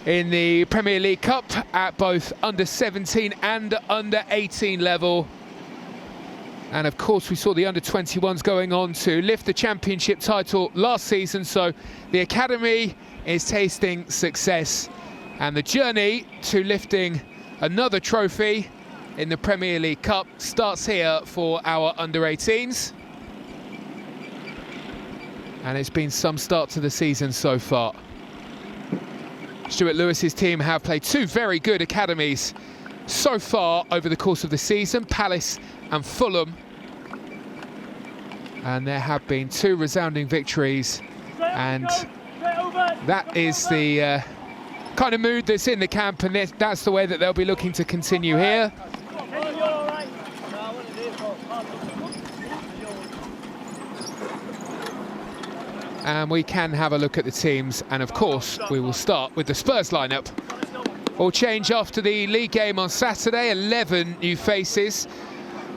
in the Premier League Cup at both under-17 and under-18 level. And of course we saw the under-21s going on to lift the championship title last season, so the academy is tasting success, and the journey to lifting another trophy in the Premier League Cup starts here for our under-18s. And it's been some start to the season so far. Stuart Lewis's team have played two very good academies so far over the course of the season, Palace and Fulham. And there have been two resounding victories, and that is the kind of mood that's in the camp, and that's the way that they'll be looking to continue here. And we can have a look at the teams, and of course we will start with the Spurs lineup. All change after the league game on Saturday, 11 new faces.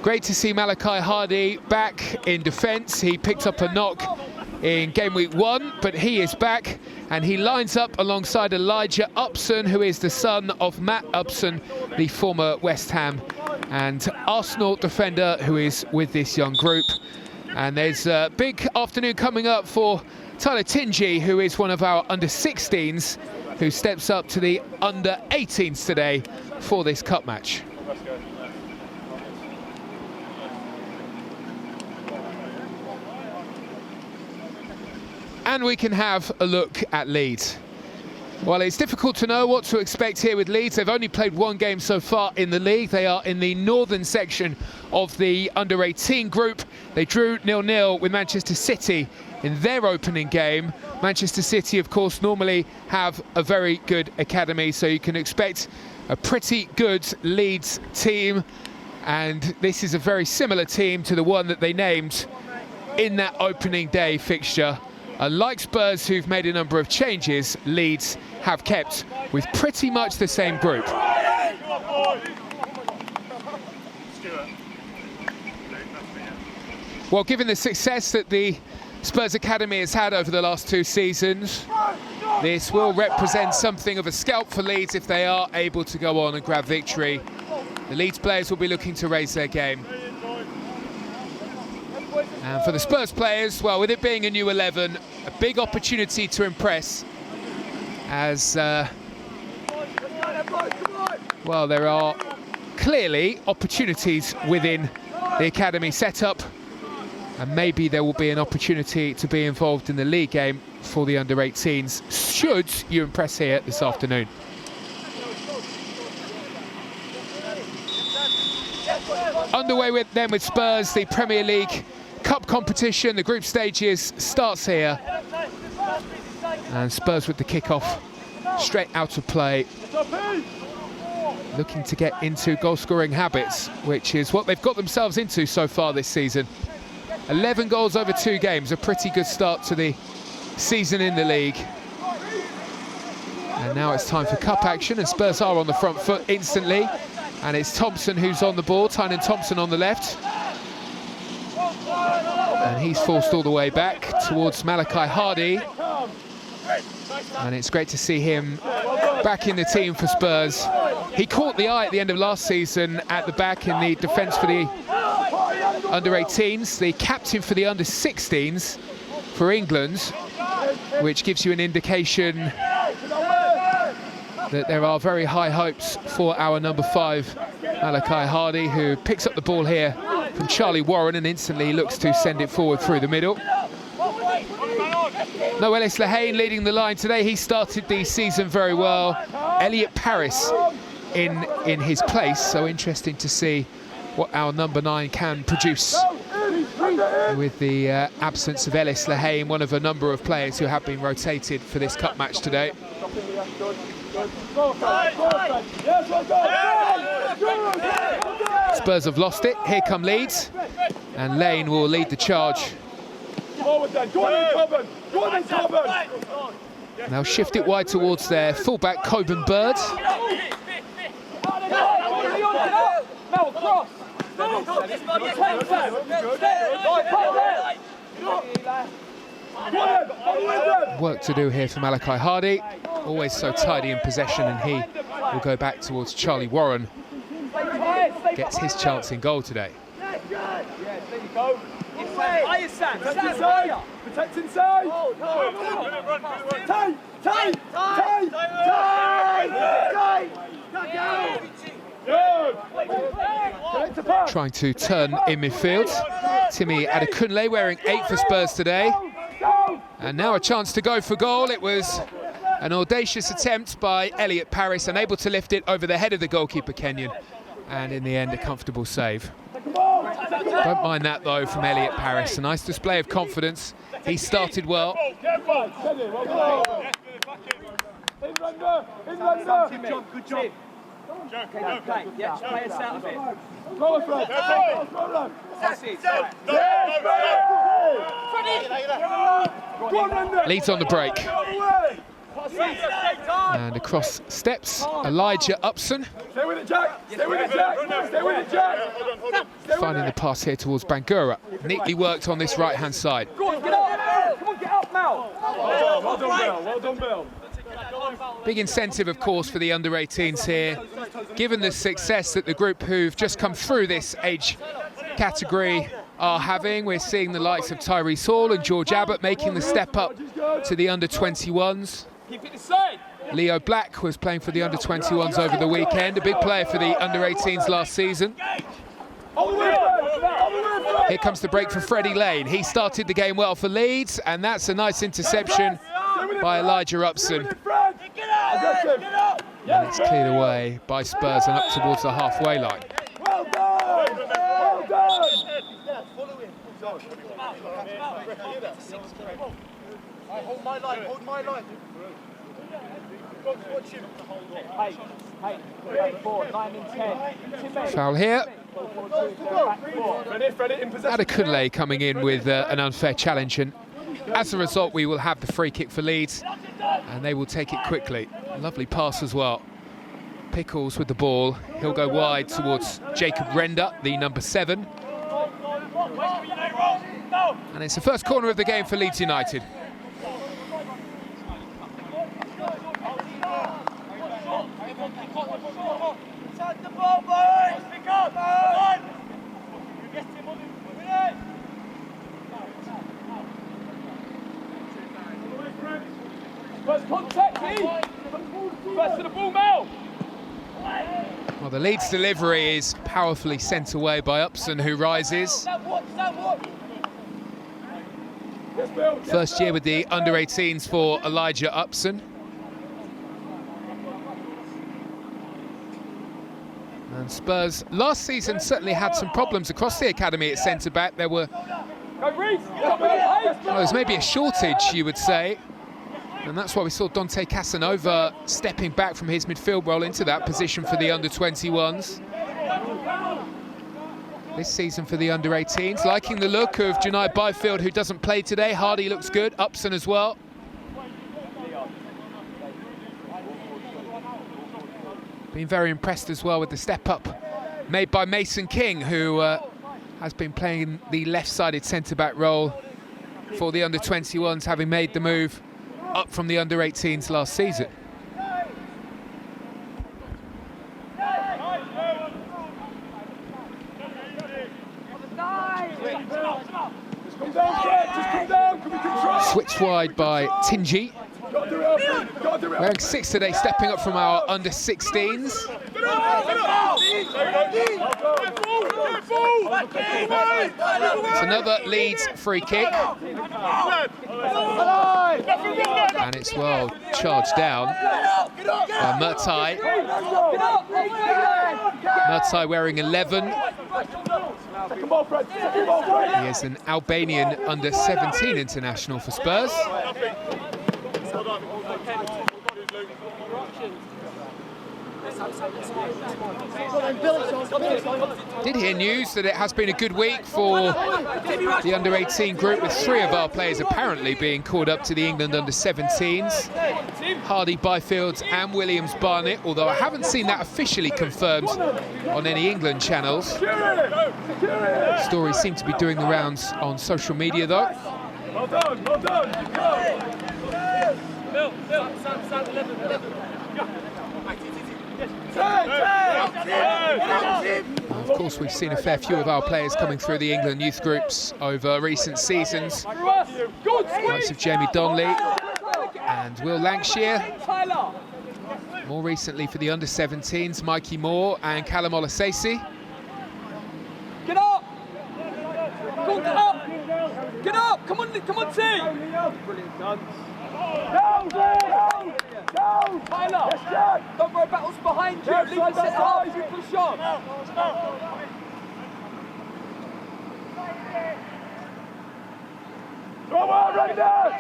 Great to see Malachi Hardie back in defence. He picked up a knock in game week 1, but he is back, and he lines up alongside Elijah Upson, who is the son of Matt Upson, the former West Ham and Arsenal defender who is with this young group. And there's a big afternoon coming up for Tyler Tingy, who is one of our under-16s, who steps up to the under-18s today for this cup match. And we can have a look at Leeds. Well, it's difficult to know what to expect here with Leeds. They've only played one game so far in the league. They are in the northern section of the under-18 group. They drew 0-0 with Manchester City in their opening game. Manchester City, of course, normally have a very good academy, so you can expect a pretty good Leeds team. And this is a very similar team to the one that they named in that opening day fixture. Like Spurs, who've made a number of changes, Leeds have kept with pretty much the same group. Well, given the success that the Spurs Academy has had over the last 2 seasons, this will represent something of a scalp for Leeds if they are able to go on and grab victory. The Leeds players will be looking to raise their game. And for the Spurs players, well, with it being a new 11, a big opportunity to impress, as well, there are clearly opportunities within the academy setup, and maybe there will be an opportunity to be involved in the league game for the under-18s, should you impress here this afternoon. Underway with Spurs, the Premier League Cup competition. The group stages starts here, and Spurs with the kick-off straight out of play, looking to get into goal-scoring habits, which is what they've got themselves into so far this season. 11 goals over 2 games, a pretty good start to the season in the league. And now it's time for cup action, and Spurs are on the front foot instantly, and it's Thompson who's on the ball, Tynan Thompson on the left. And he's forced all the way back towards Malachi Hardie. And it's great to see him back in the team for Spurs. He caught the eye at the end of last season at the back in the defence for the under-18s, the captain for the under-16s for England, which gives you an indication that there are very high hopes for our number 5, Malachi Hardie, who picks up the ball here from Charlie Warren and instantly looks to send it forward through the middle. No Ellis Lehane leading the line today. He started the season very well. Elliot Paris in his place, so interesting to see what our number 9 can produce with the absence of Ellis Lehane, one of a number of players who have been rotated for this cup match today. Spurs have lost it. Here come Leeds, and Lane will lead the charge. Now shift it wide towards their fullback Coben Bird. Work to do here for Malachi Hardy. Always so tidy in possession, and he will go back towards Charlie Warren. Gets his chance in goal today. Protect inside! Trying to turn in midfield. Timmy Adekunle wearing 8 for Spurs today. And now a chance to go for goal. It was an audacious attempt by Elliot Paris, unable to lift it over the head of the goalkeeper Kenyan. And in the end, a comfortable save. Don't mind that though from Elliot Paris. A nice display of confidence. He started well. Good job. Leeds on the break. And across steps, Elijah Upson. Stay with it, Jack. Stay with it, Jack. Stay with it, Jack. Finding the pass here towards Bangura. Neatly worked on this right-hand side. Go on, get up. Come on, get up now. Well done, Bill. Well done, Bill. Big incentive, of course, for the under-18s here. Given the success that the group who've just come through this age category are having, we're seeing the likes of Tyrese Hall and George Abbott making the step up to the under-21s. Leo Black was playing for the under-21s over the weekend, a big player for the under-18s last season. Here comes the break for Freddie Lane. He started the game well for Leeds, and that's a nice interception by Elijah Upson. And it's cleared away by Spurs and up towards the halfway line. Well done! Well done! Hold my line, hold my line. Foul here. Adekunle coming in with an unfair challenge, and as a result we will have the free kick for Leeds, and they will take it quickly. A lovely pass as well. Pickles with the ball. He'll go wide towards Jacob Render, the number 7. And it's the first corner of the game for Leeds United. First contact, first to the ball, Mel. Well, the Leeds delivery is powerfully sent away by Upson, who rises. First year with the under-18s for Elijah Upson. And Spurs last season certainly had some problems across the academy at centre-back. There was maybe a shortage, you would say. And that's why we saw Dante Casanova stepping back from his midfield role into that position for the under-21s. This season for the under-18s, liking the look of Janai Byfield, who doesn't play today. Hardy looks good, Upson as well. Been very impressed as well with the step up made by Mason King, who has been playing the left-sided centre-back role for the under-21s, having made the move up from the under-18s last season. Switched wide by Tingy. Wearing 6 today, stepping up from our under-16s. It's another Leeds free kick. And it's well charged down by Murtai. Murtai wearing 11. He is an Albanian under-17 international for Spurs. Did hear news that it has been a good week for the under-18 group, with 3 of our players apparently being called up to the England under-17s. Hardy, Byfield and Williams Barnett, although I haven't seen that officially confirmed on any England channels. Stories seem to be doing the rounds on social media though. Well done, well done. Bill, Sam, 11. Of course, we've seen a fair few of our players coming through the England youth groups over recent seasons. Likes of Jamie Donnelly and Will Lancashire. More recently for the under-17s, Mikey Moore and Callum Olasese. Get up! Get up! Get up! Come on, team! Brilliant done. Go! Tyler! Yes, Jack! Don't worry about what's behind you. Leave the centre half as you push on. Come on, Rangers!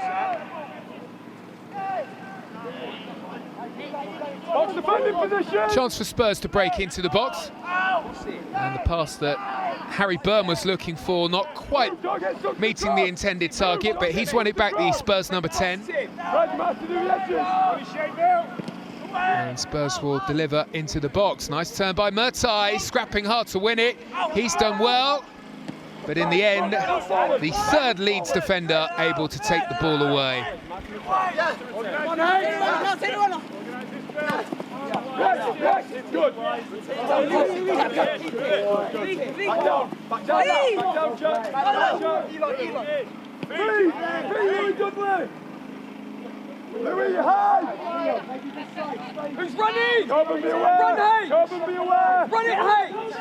Box defending position! Chance for Spurs to break into the box. And the pass that Harry Byrne was looking for, not quite meeting the intended target, but he's won it back, the Spurs number 10. And Spurs will deliver into the box. Nice turn by Murtai, scrapping hard to win it. He's done well, but in the end, the third Leeds defender able to take the ball away. Good. Back down, Jack. Louis, high! Who's running? Corbin, be aware! Run, Hayes! Corbin, be aware! Run it, Hayes!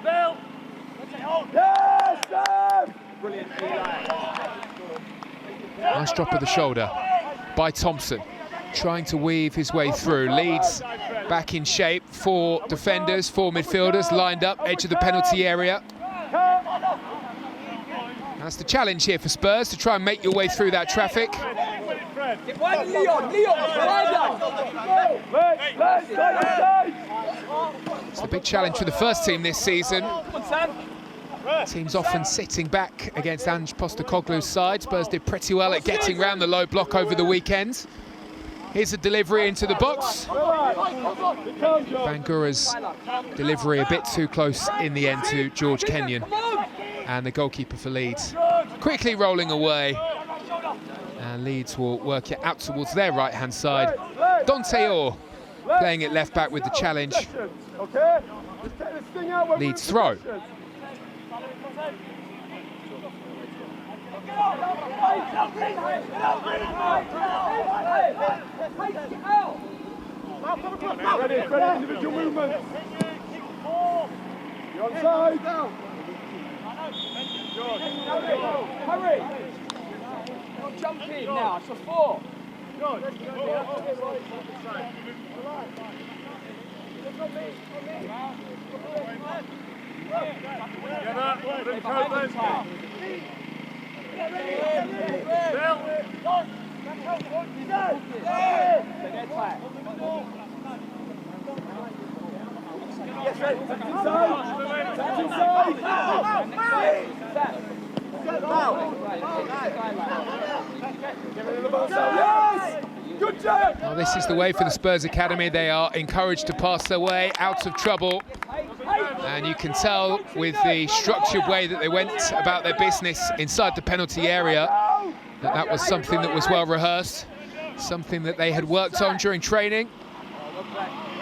Bill! Yes, Sam! Brilliant. Nice drop of the shoulder by Thompson, trying to weave his way through. Leeds back in shape, 4 defenders, 4 midfielders lined up, edge of the penalty area. That's the challenge here for Spurs, to try and make your way through that traffic. It's the big challenge for the first team this season. Teams often sitting back against Ange Postecoglou's side. Spurs did pretty well at getting round the low block over the weekend. Here's a delivery into the box. Bangura's delivery a bit too close in the end to George Kenyon. And the goalkeeper for Leeds quickly rolling away. And Leeds will work it out towards their right-hand side. Dante Orr playing it left back with the challenge. Leeds throw. Ready, individual movement. You're onside. Hurry! Jump in now, it's a 4. Well, this is the way for the Spurs Academy. They are encouraged to pass their way out of trouble. And you can tell with the structured way that they went about their business inside the penalty area that that was something that was well rehearsed, something that they had worked on during training.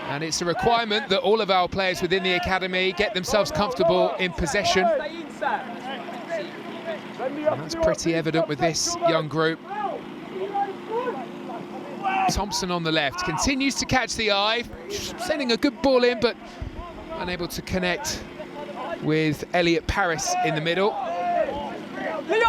And it's a requirement that all of our players within the academy get themselves comfortable in possession. And that's pretty evident with this young group. Thompson on the left continues to catch the eye, sending a good ball in, but unable to connect with Elliot Paris in the middle. Good.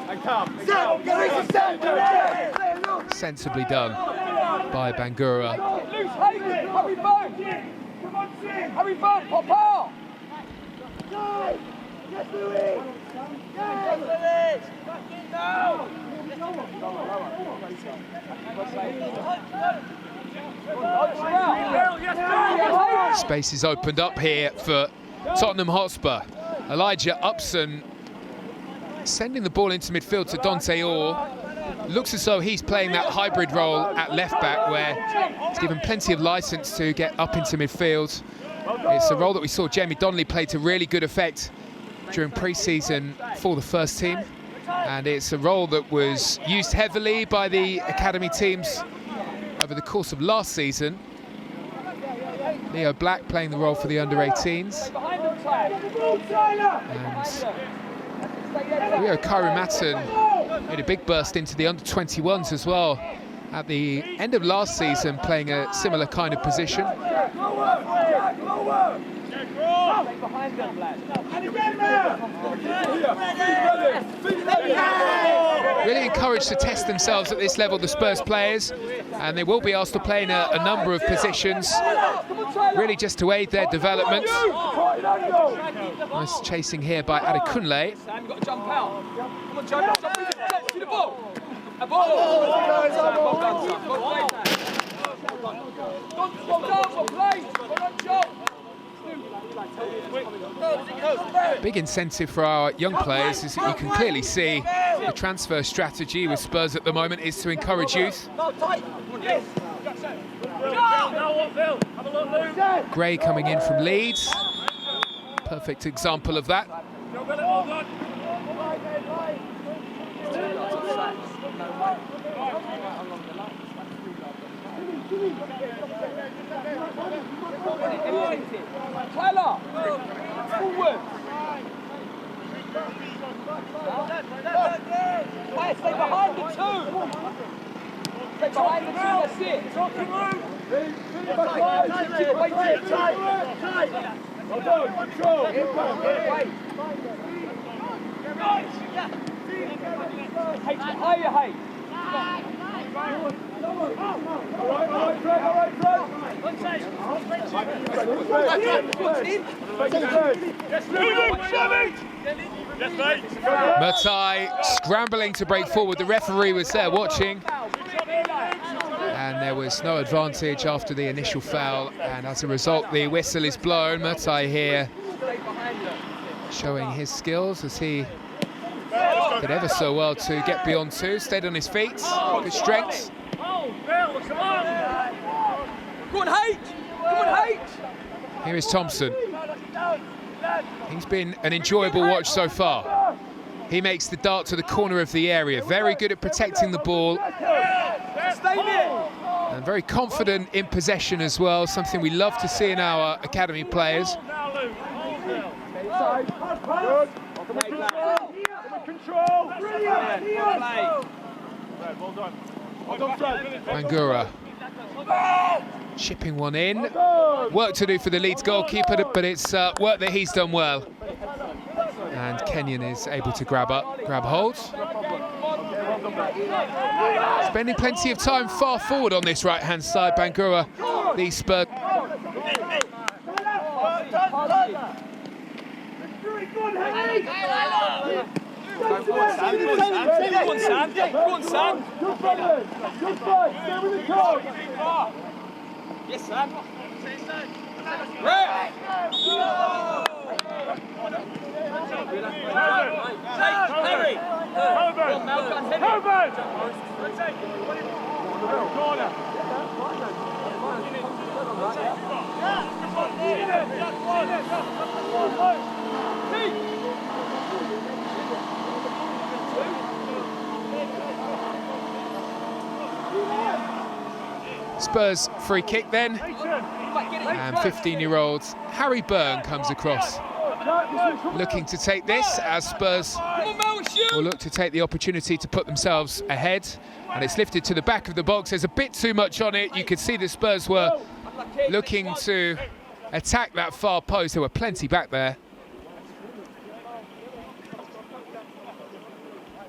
And calm. Sensibly done by Bangura. Hurry back, pop out! Space is opened up here for Tottenham Hotspur. Elijah Upson sending the ball into midfield to Dante Orr. looks as though he's playing that hybrid role at left-back, where he's given plenty of licence to get up into midfield. It's a role that we saw Jamie Donnelly play to really good effect during pre-season for the first team. And it's a role that was used heavily by the academy teams over the course of last season. Leo Black playing the role for the under-18s. And Rio Kairumatten made a big burst into the under-21s as well at the end of last season, playing a similar kind of position. Really encouraged to test themselves at this level, the Spurs players, and they will be asked to play in a number of positions, really just to aid their development. Nice chasing here by Adekunle. Sam, you've got to jump out. Come on, jump out. See the ball. A ball. Big incentive for our young players is that you can clearly see the transfer strategy with Spurs at the moment is to encourage youth. Gray coming in from Leeds. Perfect example of that. Tyler, forward. Stay behind the two. Stay behind the two, that's it. Control. Higher height. Murtai scrambling to break forward. The referee was there watching, and there was no advantage after the initial foul, and as a result the whistle is blown. Murtai here showing his skills as he did ever so well to get beyond two, stayed on his feet, good strength. Go on, Haight! Here is Thompson. He's been an enjoyable watch so far. He makes the dart to the corner of the area, very good at protecting the ball. And very confident in possession as well, something we love to see in our academy players. Bangura chipping one in. Work to do for the Leeds goalkeeper, but it's work that he's done well. And Kenyon is able to grab hold. Spending plenty of time far forward on this right-hand side, Bangura, the Spurs. Go on, Sam. Yes, Sam. Harry. Spurs free kick then, and 15-year-old Harry Byrne comes across, looking to take this, as Spurs will look to take the opportunity to put themselves ahead, and it's lifted to the back of the box. There's a bit too much on it. You could see the Spurs were looking to attack that far post. There were plenty back there.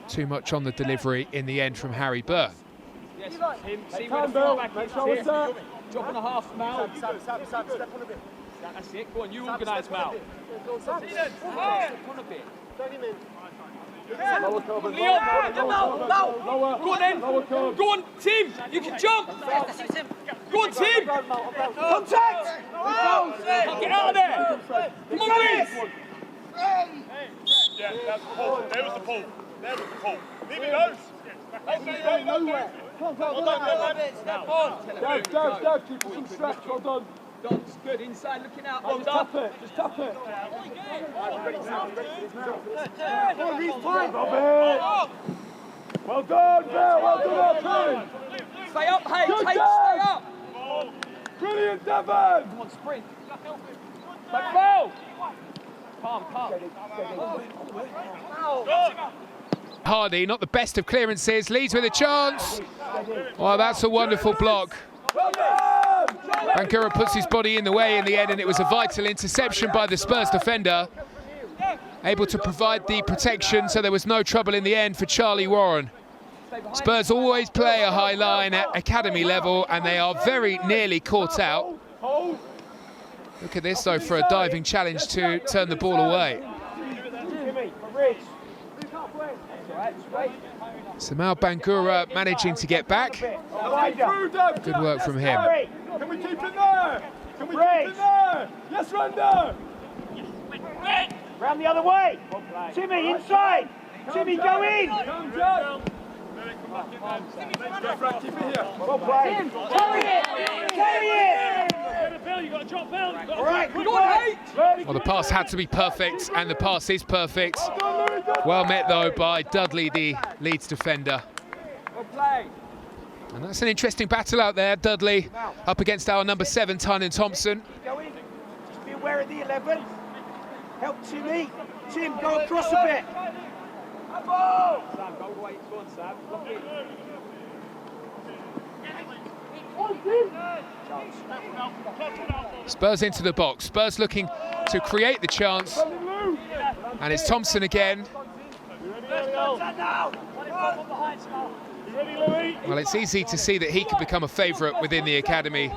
Too much on the delivery in the end from Harry Byrne. Yes, see where the fullback is. Drop and a half, Mal. Sam, step on a bit. That's it. Go on, you organise, Mal. Step on a bit. Leon, go on then. Go on, Tim. You can jump. Go on, Tim. Contact. Get out of there. Come on, Reece. Yeah, that's the pull. There was the pull. Leave it loose. Nowhere. Go, keep some stretch, well done. Don's good, inside looking out. Just tap it, just tap it. Well done, Bill, well done, our team. Stay up, hey, Good Tate, job. stay up. Brilliant, Devon. Come on, sprint. Back foul. Calm. Hardy, not the best of clearances, Leeds with a chance. Well, that's a wonderful block. Bangura puts his body in the way in the end, and it was a vital interception by the Spurs defender. Able to provide the protection, so there was no trouble in the end for Charlie Warren. Spurs always play a high line at academy level, and they are very nearly caught out. Look at this, though, for a diving challenge to turn the ball away. Samal Bangura managing to get back. Good work from him. Can we keep it there? Can we keep it there? Yes, Randa! Round the other way. Timmy, inside. Timmy, go in. Come, Jack. Keep it here. Well played. Carry it. Bill, you got to drop Bill. All right, good work. Well, the pass had to be perfect, and the pass is perfect. Well met, though, by Dudley, the Leeds defender. Well played. And that's an interesting battle out there. Dudley up against our number 7, Tynan Thompson. Go in. Just be aware of the 11. Help Timmy. Tim, go across a bit. Sam, go away. Go on, Sam. Lock in. Spurs into the box. Spurs looking to create the chance. And it's Thompson again. Well, it's easy to see that he could become a favourite within the academy.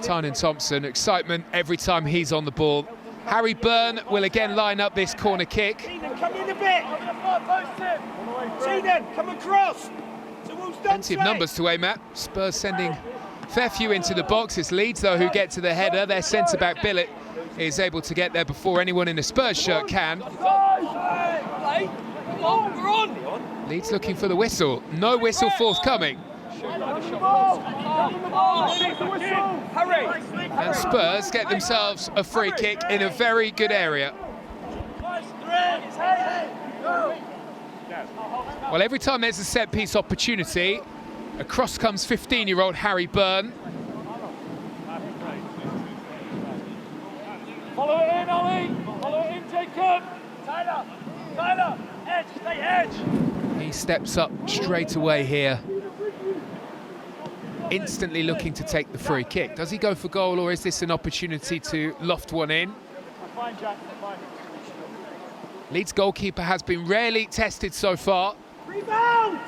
Tynan Thompson, excitement every time he's on the ball. Harry Byrne will again line up this corner kick. Teenan, come in a bit. Teenan, come across. Plenty of numbers to aim at. Spurs sending a fair few into the box. It's Leeds, though, who get to the header. Their centre-back, Billett, is able to get there before anyone in a Spurs shirt can. Leeds looking for the whistle. No whistle forthcoming. And Spurs get themselves a free kick in a very good area. Well, every time there's a set-piece opportunity, across comes 15-year-old Harry Byrne. Follow it in, Ollie. Follow it in, Jacob. Tyler, edge, stay edge. He steps up straight away here, instantly looking to take the free kick. Does he go for goal, or is this an opportunity to loft one in? Fine, Jack, fine. Leeds goalkeeper has been rarely tested so far. Rebound!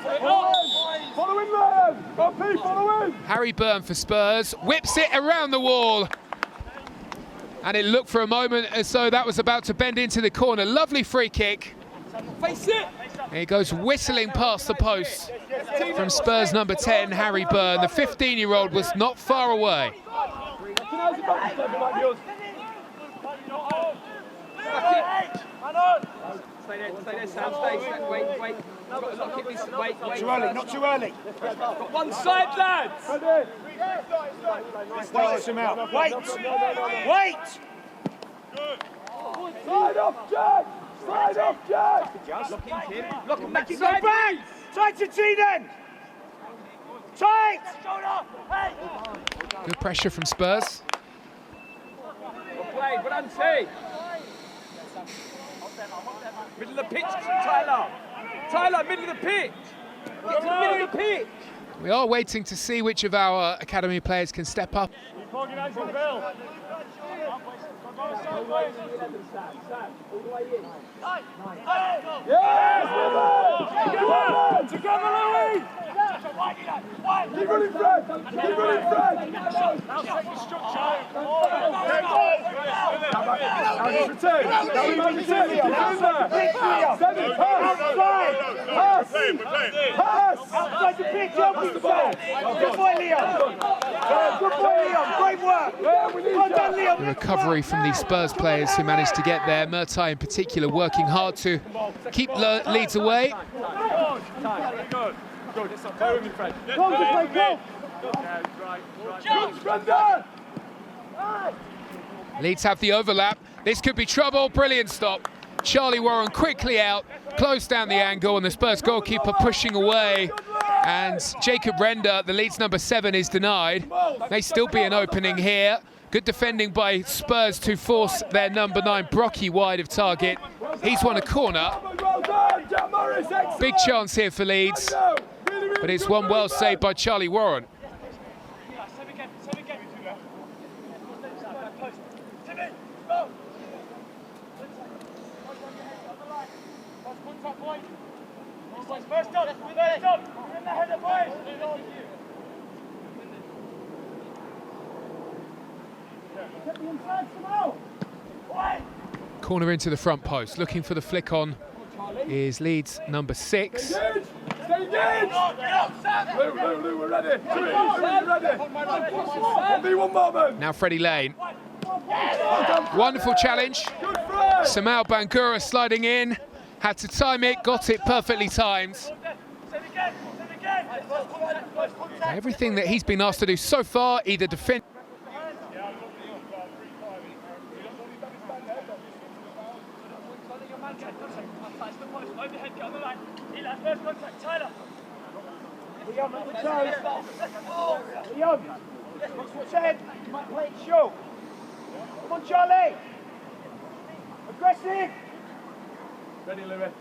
Follow in, man! RP, follow in! Harry Byrne for Spurs, whips it around the wall. And it looked for a moment as though that was about to bend into the corner. Lovely free kick. Face it! He goes whistling past the post from Spurs number 10, Harry Byrne. The 15-year-old was not far away. Stay there, Sam. Stay. Wait. Got to lock it this. Wait. Not too early. Got one side, lads. Wait him out. Wait. Slide off, Jack! Slide off, Jack! Lock in, Tim. Lock and Make make it go bang! Tight to Teenan! Tight! Good pressure from Spurs. Well played. Well done, T. Middle of the pitch, Tyler. Tyler, middle of the pitch. Get to the middle of the pitch. We are waiting to see which of our academy players can step up. Keep organising, Bill. Yes! Together, Louis! Keep running, Fred! Keep running, Fred! Now take the structure. Outside the pitch, help us, Good boy, Leon. Good boy, Leon. Great work. Well done, Leon. The recovery from these Spurs players who managed to get there. Murtai in particular working hard to keep Leeds away. Leeds have the overlap. This could be trouble. Brilliant stop. Charlie Warren quickly out, closed down the angle, and the Spurs goalkeeper pushing away. And Jacob Render, the Leeds number 7, is denied. May still be an opening here. Good defending by Spurs to force their number 9, Brocky, wide of target. He's won a corner. Big chance here for Leeds, but it's one well saved by Charlie Warren. Corner into the front post, looking for the flick on is Leeds number 6. Now Freddie Lane. Wonderful challenge. Samal Bangura sliding in, had to time it, got it perfectly timed. Everything that he's been asked to do so far, either defend. Leon, what's ahead? You might play it short. Come on, Charlie. Aggressive. Ready, Louis.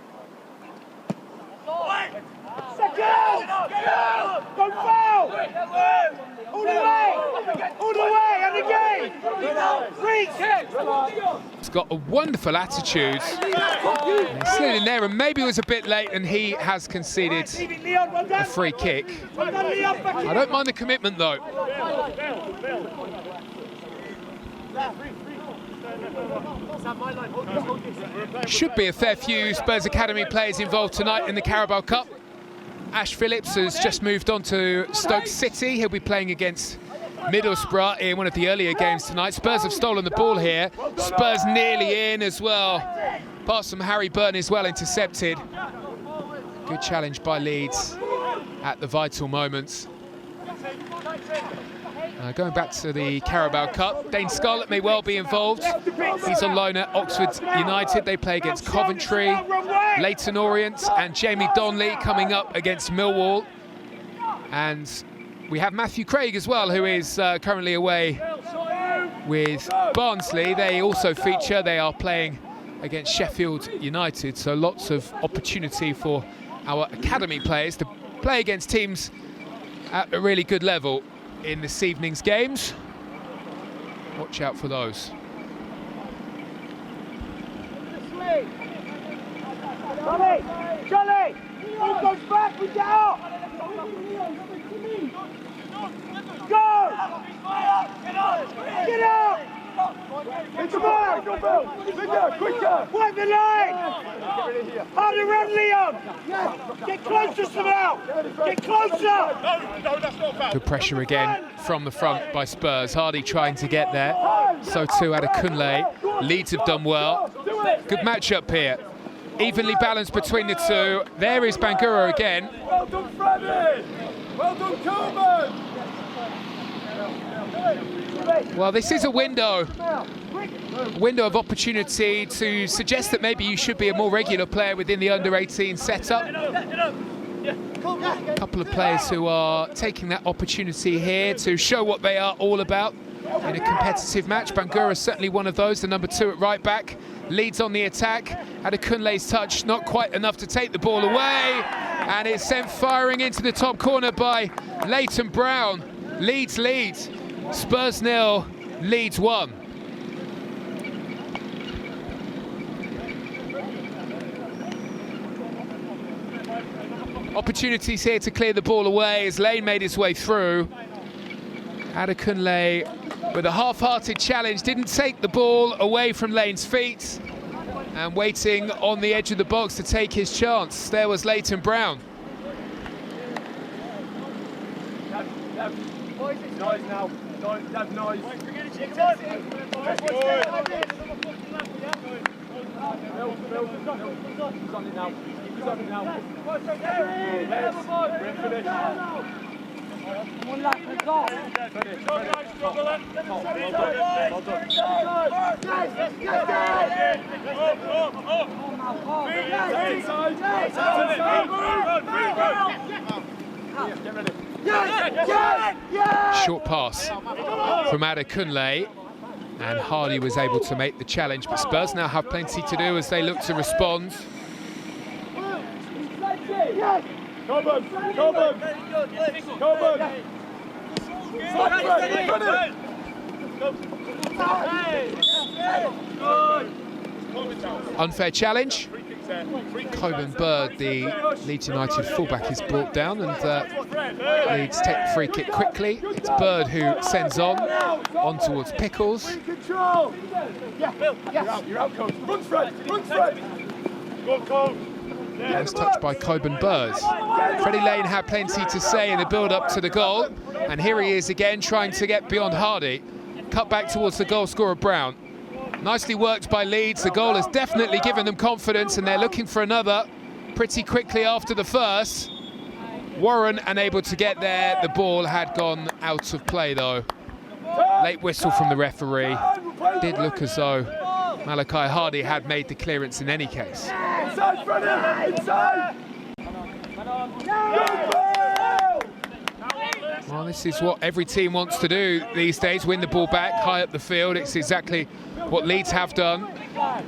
Second! Don't foul! All the way! All the way! And again! Reach! He's got a wonderful attitude. He slid in there and maybe was a bit late, and he has conceded a free kick. I don't mind the commitment though. Should be a fair few Spurs Academy players involved tonight in the Carabao Cup. Ash Phillips has just moved on to Stoke City. He'll be playing against Middlesbrough in one of the earlier games tonight. Spurs have stolen the ball here. Spurs nearly in as well. Pass from Harry Burton is well intercepted. Good challenge by Leeds at the vital moments. Going back to the Carabao Cup, Dane Scarlett may well be involved. He's on loan at Oxford United. They play against Coventry, Leyton Orient, and Jamie Donnelly coming up against Millwall. And we have Matthew Craig as well, who is currently away with Barnsley. They also feature. They are playing against Sheffield United, so lots of opportunity for our academy players to play against teams at a really good level in this evening's games. Watch out for those. Charlie! Who goes back? We get up! Go! Get up! Come on! Quicker! Wipe the line! Harder run, Leon! Get closer, Samal! Get closer! No, that's not bad. Good pressure again from the front by Spurs. Hardy trying to get there. So too Adekunle. Leeds have done well. Good matchup here. Evenly balanced between the two. There is Bangura again. Well done, Freddie! Well done, Coleman! Well, this is a window of opportunity to suggest that maybe you should be a more regular player within the under-18 setup. A couple of players who are taking that opportunity here to show what they are all about in a competitive match. Bangura is certainly one of those, the number 2 at right back. Leads on the attack. Adekunle's touch not quite enough to take the ball away, and it's sent firing into the top corner by Leighton Brown. Leeds lead. Spurs 0, Leeds 1. Opportunities here to clear the ball away as Lane made his way through. Adekunle with a half-hearted challenge, didn't take the ball away from Lane's feet, and waiting on the edge of the box to take his chance. There was Leighton Brown. Noise now. Noise. One lap to go. Short pass from Adekunle, and Hardy was able to make the challenge, but Spurs now have plenty to do as they look to respond. Unfair challenge. Coburn Bird, the Leeds United fullback, is brought down, and Leeds take the free kick quickly. It's Bird who sends on towards Pickles. Nice touch by Coburn Bird. Freddie Lane had plenty to say in the build-up to the goal, and here he is again trying to get beyond Hardy. Cut back towards the goal scorer Brown. Nicely worked by Leeds. The goal has definitely given them confidence, and they're looking for another pretty quickly after the first. Warren unable to get there. The ball had gone out of play though. Late whistle from the referee. Did look as though Malachi Hardy had made the clearance in any case. Inside, Freddie! Inside! Well, this is what every team wants to do these days, win the ball back high up the field. It's exactly what Leeds have done,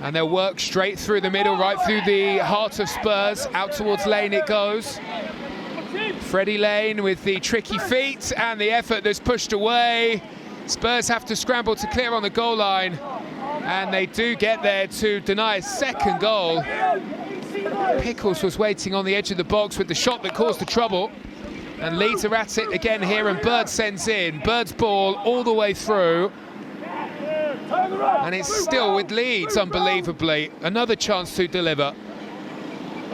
and they'll work straight through the middle, right through the heart of Spurs. Out towards Lane it goes. Freddie Lane with the tricky feet and the effort that's pushed away. Spurs have to scramble to clear on the goal line, and they do get there to deny a second goal. Pickles was waiting on the edge of the box with the shot that caused the trouble. And Leeds are at it again here, and Bird sends in. Bird's ball all the way through. And it's still with Leeds, unbelievably. Another chance to deliver.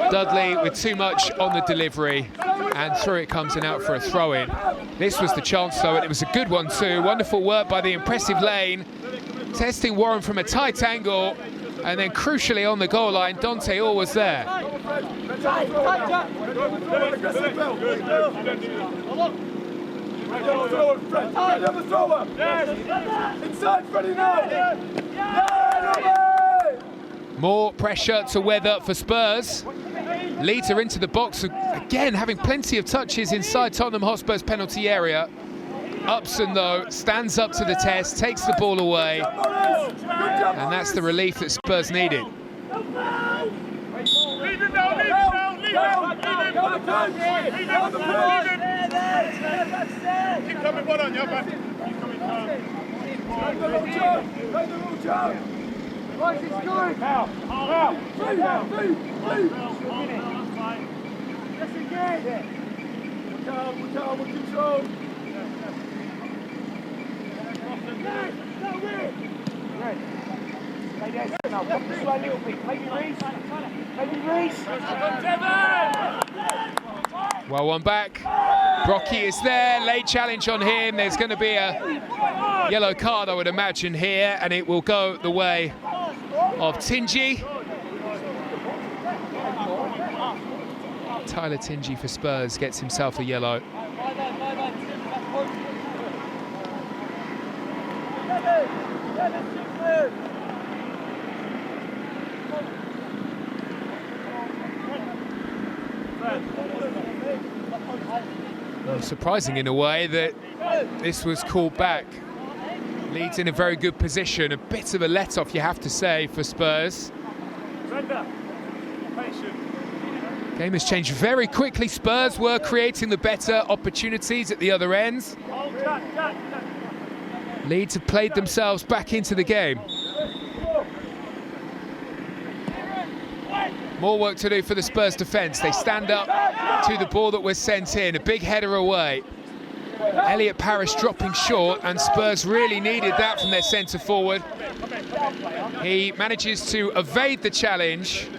Dudley with too much on the delivery, and through it comes and out for a throw-in. This was the chance though, and it was a good one too. Wonderful work by the impressive Lane. Testing Warren from a tight angle, and then crucially on the goal line, Dante Orr was there. More pressure to weather for Spurs. Leeds are into the box again, having plenty of touches inside Tottenham Hotspur's penalty area. Upson though stands up to the test, takes the ball away, and that's the relief that Spurs needed. Keep coming, one on your back. Keep coming down. Right, it's going. Out. Yes, again. We're control. Well, one back. Brocky is there. Late challenge on him. There's going to be a yellow card, I would imagine, here, and it will go the way of Tingy. Tyler Tingy for Spurs gets himself a yellow. Well, surprising in a way that this was called back. Leeds in a very good position. A bit of a let-off, you have to say, for Spurs. Game has changed very quickly. Spurs were creating the better opportunities at the other ends. Leeds have played themselves back into the game. More work to do for the Spurs defence. They stand up to the ball that was sent in. A big header away. Elliot Paris dropping short, and Spurs really needed that from their centre forward. He manages to evade the challenge.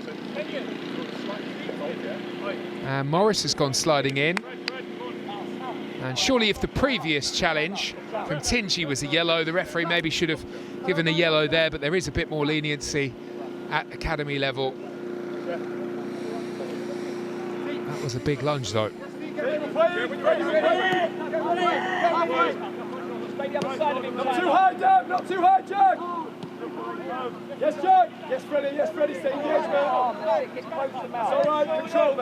And Morris has gone sliding in. And surely if the previous challenge from Tingy was a yellow, the referee maybe should have given a yellow there, but there is a bit more leniency at academy level. That was a big lunge though. Not too high, Jack, not too high, Jack! Yes, Jack! Yes, Freddie, stay engaged, mate. It's alright, control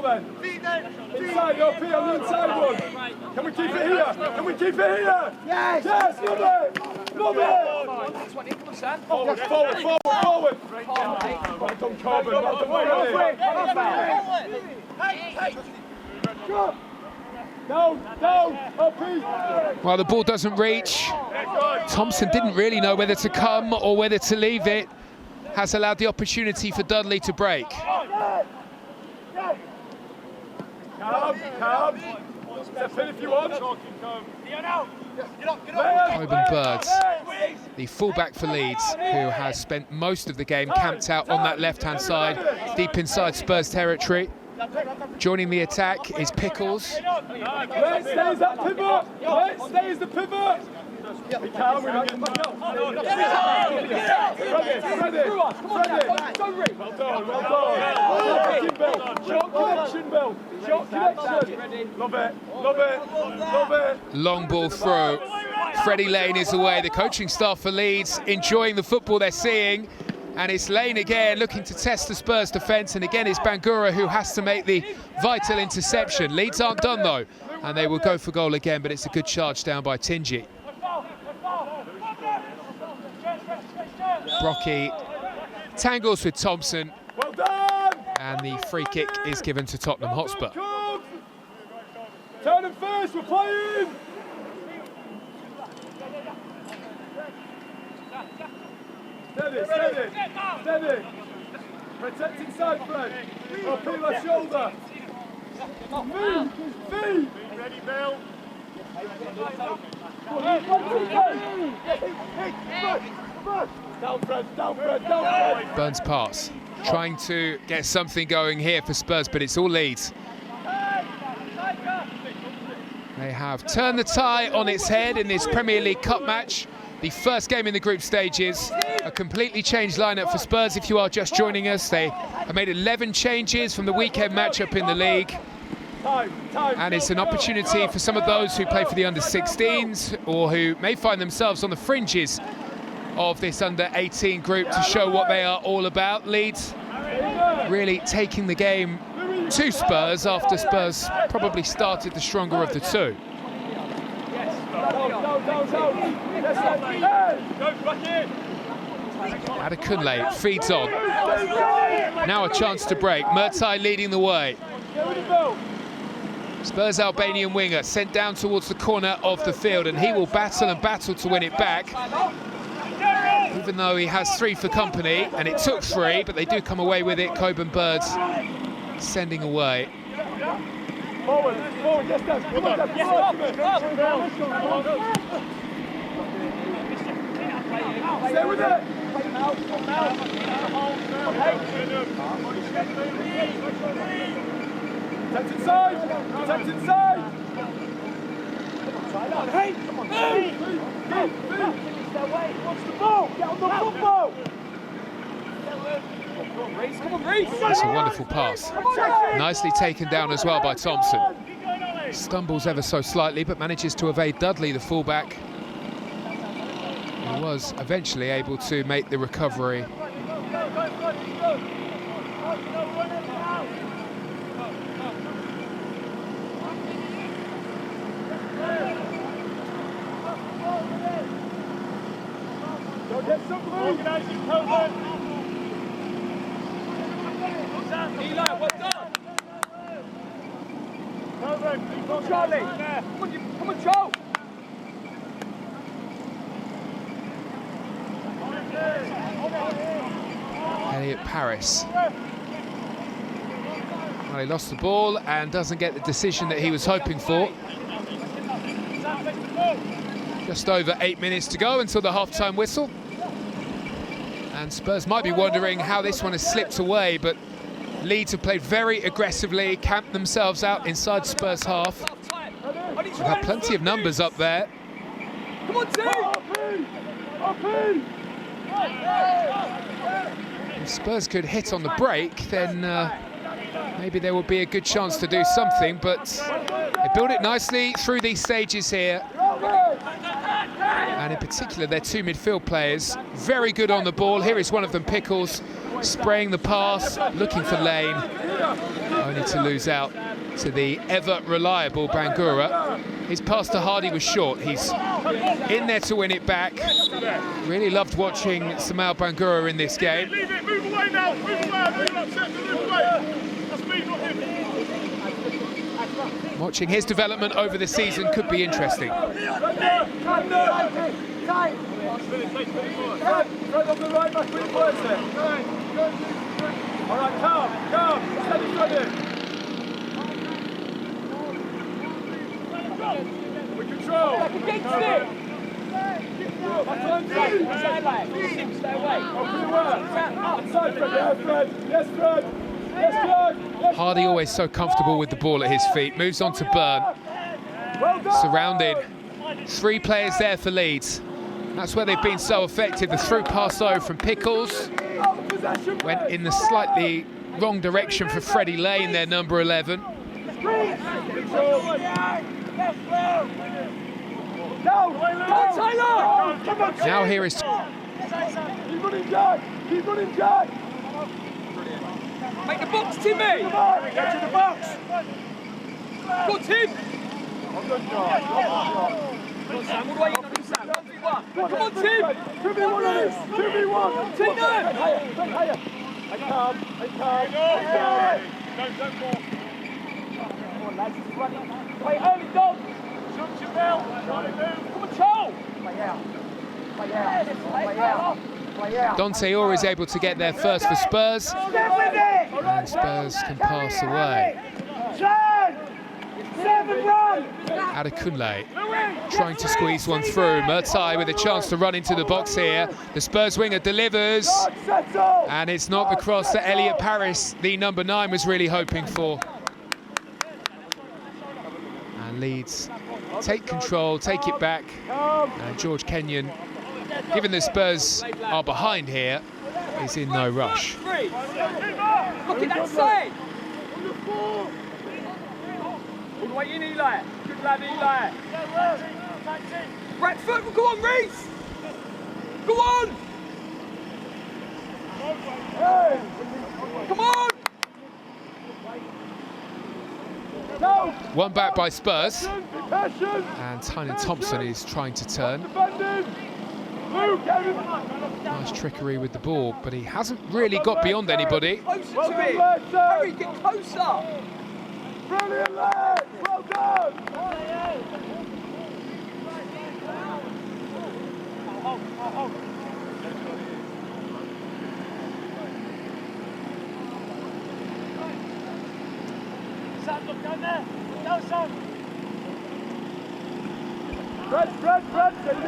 then. Inside, up here, on the inside one. Can we keep it here? Yes! Yes, love it! 20%. Forward! Well done, Corbin, well done, Down, up here. Well, the ball doesn't reach. Thompson didn't really know whether to come or whether to leave it. Has allowed the opportunity for Dudley to break. Calm. Step in if you want. Coben Birds, the fullback for Leeds, who has spent most of the game camped out on that left-hand side, deep inside Spurs territory. Joining the attack is Pickles. Let's stay as that pivot. Let's stay as the pivot. Be calm, we're not going back up. Ready. Well done. Short connection. Love it. Long ball through. Freddie Lane is away. The coaching staff for Leeds enjoying the football they're seeing. And it's Lane again looking to test the Spurs defence, and again it's Bangura who has to make the vital interception. Leeds aren't done though, and they will go for goal again, but it's a good charge down by Tingy. Brocky tangles with Thompson, well done! And the free kick is given to Tottenham Hotspur. Turn him first, we're playing! Steady. Protect inside, Fred. Up here, left shoulder. Feet. Ready, Bill. Down, Fred. Burns pass, trying to get something going here for Spurs, but it's all Leeds. They have turned the tie on its head in this Premier League Cup match. The first game in the group stages, a completely changed lineup for Spurs if you are just joining us. They have made 11 changes from the weekend matchup in the league. And it's an opportunity for some of those who play for the under-16s or who may find themselves on the fringes of this under-18 group to show what they are all about. Leeds really taking the game to Spurs after Spurs probably started the stronger of the two. Adekunle feeds on. Now a chance to break. Murtai leading the way. Spurs Albanian winger sent down towards the corner of the field, and he will battle to win it back. Even though he has 3 for company, and it took 3, but they do come away with it. Coben Birds sending away. Forward, yes, Dad. Come on, Dad. Stay with it. Protect inside. Hey, come on. Watch the ball. Get on the football. That's a wonderful pass. Nicely taken down as well by Thompson. Stumbles ever so slightly, but manages to evade Dudley, the fullback. He was eventually able to make the recovery. Organising Coben. Eli, well done. Charlie, come on, Joe. Elliot Paris. Well, he lost the ball and doesn't get the decision that he was hoping for. Just over 8 minutes to go until the half-time whistle. And Spurs might be wondering how this one has slipped away, but Leeds have played very aggressively, camped themselves out inside Spurs half. They've had plenty of numbers up there. Come on, team! If Spurs could hit on the break, then maybe there would be a good chance to do something, but they build it nicely through these stages here. And in particular, their two midfield players, very good on the ball. Here is one of them, Pickles, spraying the pass, looking for lane, only to lose out to the ever-reliable Bangura. His pass to Hardy was short. He's in there to win it back. Really loved watching Samal Bangura in this game. Leave it, move away now, move away, move away. That's me, not him. Watching his development over the season could be interesting. Fred on the right back with Percy. All right, calm, steady Freddie. We control. Against it! Stay away. Outside Fred, yes Fred. Hardy always so comfortable with the ball at his feet. Moves on to Burn. Surrounded. 3 players there for Leeds. That's where they've been so effective. The through pass over from Pickles went in the slightly wrong direction for Freddie Lane, their number 11. Now here is... Keep running, Jack! Make the box, Timmy! Get to the box! Go, Tim! Come on, Sam, what do I eat on him, Sam? 1v1. Come on, Tim! 2v1 on this! 2v1! Tim, no! Higher! I calm! Don't fall. Come on, lads, he's running. Play early, dog! Shoot your bell. Try to move. Come on, Charles! Play out! Dante Orr is able to get there first for Spurs. And Spurs can pass away. Adekunle trying to squeeze one through. Murtai with a chance to run into the box here. The Spurs winger delivers. And it's not the cross that Elliot Paris, the number 9, was really hoping for. And Leeds take control, take it back. And George Kenyon, given the Spurs are behind here, is in no rush. Look at that side! All the way in, Eli. Good lad, Eli. Right foot, go on, Reece! Go on! Come on! One back by Spurs. And Tynan Thompson is trying to turn. Nice trickery with the ball, but he hasn't really got beyond anybody. Closer to it! Harry, get closer! Brilliant, lads! Well done! Sam, look down there. Go, Sam. Fred, get in!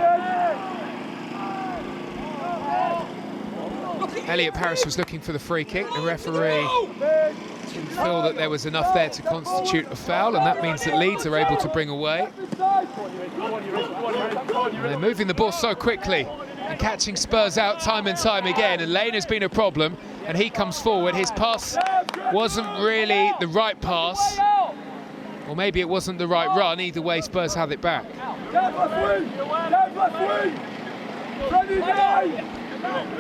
Elliot Paris was looking for the free kick. The referee didn't feel that there was enough there to constitute a foul, and that means that Leeds are able to bring away. And they're moving the ball so quickly and catching Spurs out time and time again, and Lane has been a problem, and he comes forward. His pass wasn't really the right pass, or maybe it wasn't the right run. Either way, Spurs have it back.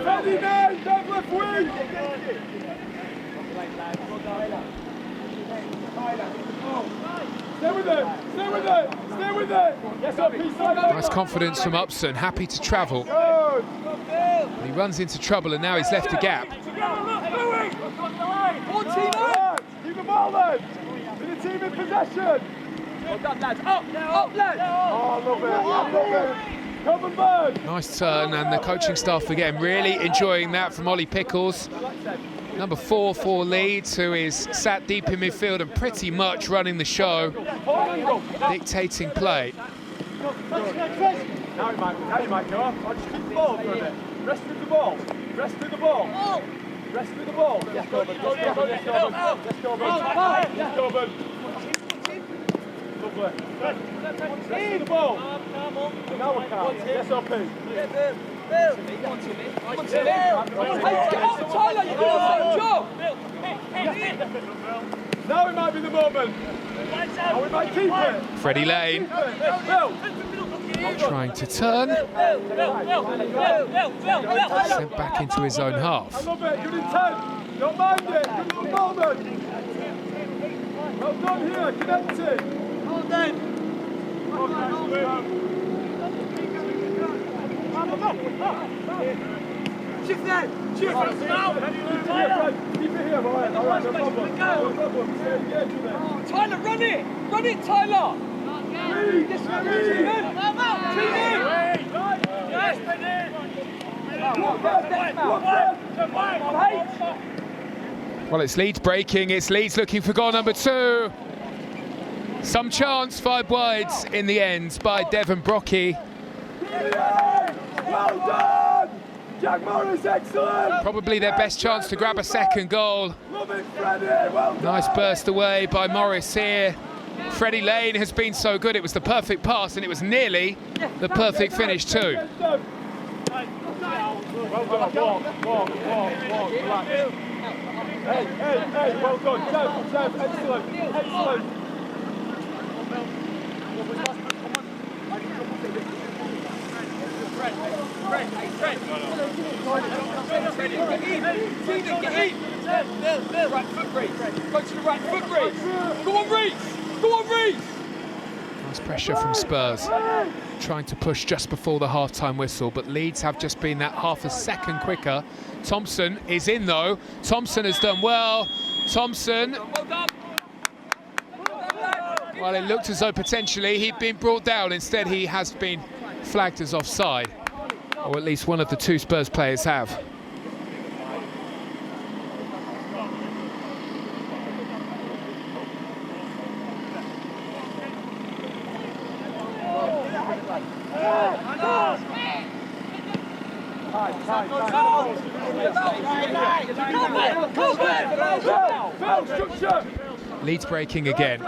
Freddie Nine, down left wing! Stay with it! Nice confidence from Upson, happy to travel. And he runs into trouble, and now he's left a gap. Keep the ball then! Be the team in possession! Well done, lads. Up, lads! Oh, I love it! Nice turn, and the coaching staff again really enjoying that from Ollie Pickles. Number 4 for Leeds, who is sat deep in midfield and pretty much running the show, dictating play. Now you might go off. I'll just keep the ball for a bit. Rest with the ball. Rest with the ball. Rest with the ball. Yes, Corbin. Yes, Corbin. Yes, Corbin. Yes, Corbin. Yes, Corbin. Lovely. Rest with the ball. And now we can't. Yes, OP. Get up, Tyler, you're doing the same job! Now it might be the moment. And we might keep it. Freddie Lane trying to turn. Sent back into his own half. I love it. Good intent. Don't mind it. Good moment. Well done here. Connected. Well done. Shift there! Shift! Keep it here, boy. All right, no problem. No problem. Stay engaged with it. Tyler, run it! Run it, Tyler! Well, it's Leeds breaking. It's Leeds looking for goal number 2. Some chance, 5 wides in the end by Devon Brocky. Well done! Jack Morris, excellent! Probably their best chance to grab a second goal. Love it, Freddie! Well done! Nice burst away by Morris here. Freddie Lane has been so good. It was the perfect pass and it was nearly the perfect finish too. Well done, walk, relax. Hey, well done, Dev, excellent. Right foot race. Go to the right foot race. Go on, Reece. Go on, Reece. Nice pressure from Spurs, trying to push just before the half-time whistle, but Leeds have just been that half a second quicker. Thompson is in though. Thompson has done well. Thompson. Well, it looked as though potentially he'd been brought down. Instead, he has been flagged as offside, or at least one of the 2 Spurs players have. Leeds breaking again.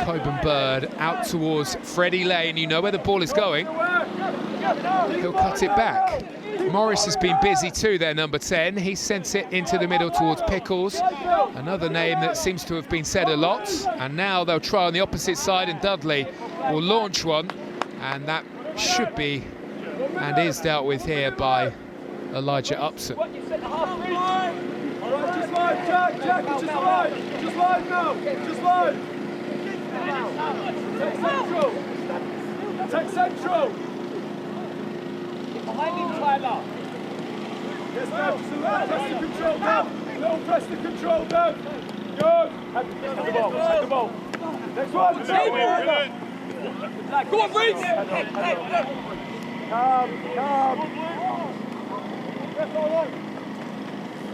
Coburn Bird out towards Freddie Lane. You know where the ball is going. He'll cut it back. Morris has been busy too there, number 10. He sent it into the middle towards Pickles. Another name that seems to have been said a lot. And now they'll try on the opposite side and Dudley will launch one. And that should be and is dealt with here by Elijah Upson. Just line, Jack, just line now, just line. Take central. Behind him, Tyler. Yes, Dev, press the control down. No, press the control down. Good. Take the ball. Next one. Go on, Reece. Calm.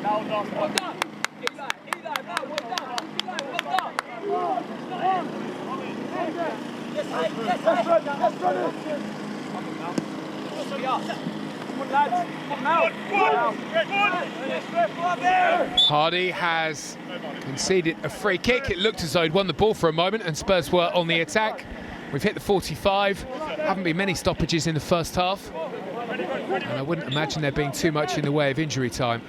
Well done. Eli, well done. Hardy has conceded a free kick. It looked as though he'd won the ball for a moment and Spurs were on the attack. We've hit the 45. Haven't been many stoppages in the first half. And I wouldn't imagine there being too much in the way of injury time.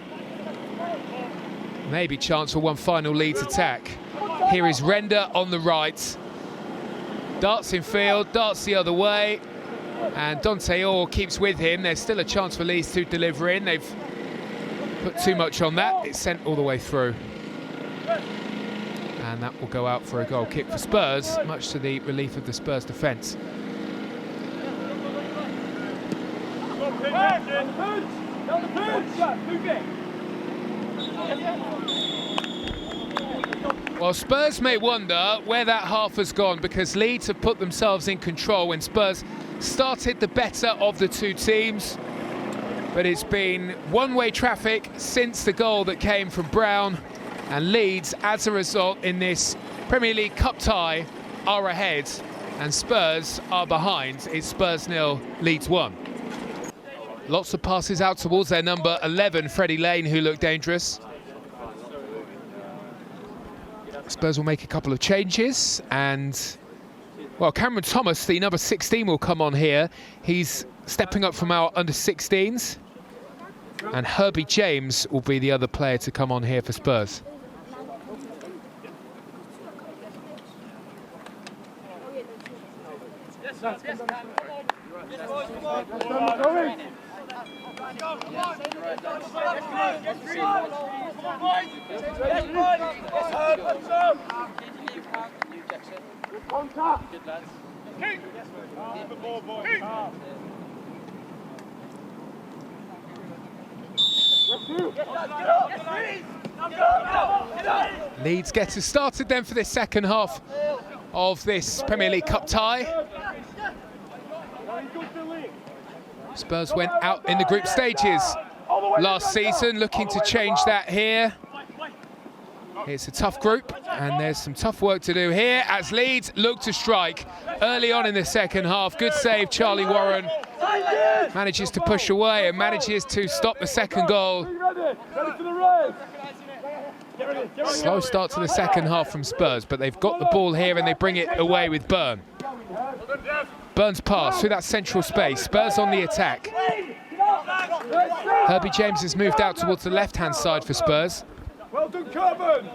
Maybe chance for one final Leeds attack. Here is Render on the right. Darts in field, darts the other way. And Dante Orr keeps with him. There's still a chance for Leeds to deliver in. They've put too much on that. It's sent all the way through. And that will go out for a goal kick for Spurs, much to the relief of the Spurs defence. Well, Spurs may wonder where that half has gone because Leeds have put themselves in control when Spurs started the better of the 2 teams. But it's been one-way traffic since the goal that came from Brown, and Leeds, as a result, in this Premier League Cup tie, are ahead and Spurs are behind. It's Spurs 0, Leeds 1. Lots of passes out towards their number 11, Freddie Lane, who looked dangerous. Spurs will make a couple of changes, and, well, Cameron Thomas, the number 16, will come on here. He's stepping up from our under-16s. And Herbie James will be the other player to come on here for Spurs. Leeds get us started then for this second half of this Premier League Cup tie. Spurs went out in the group stages last season, looking to change that here. It's a tough group, and there's some tough work to do here as Leeds look to strike early on in the second half. Good save, Charlie Warren. Manages to push away and manages to stop the second goal. Slow start to the second half from Spurs, but they've got the ball here and they bring it away with Byrne. Byrne's pass through that central space. Spurs on the attack. Herbie James has moved out towards the left-hand side for Spurs. Well done, Coburn.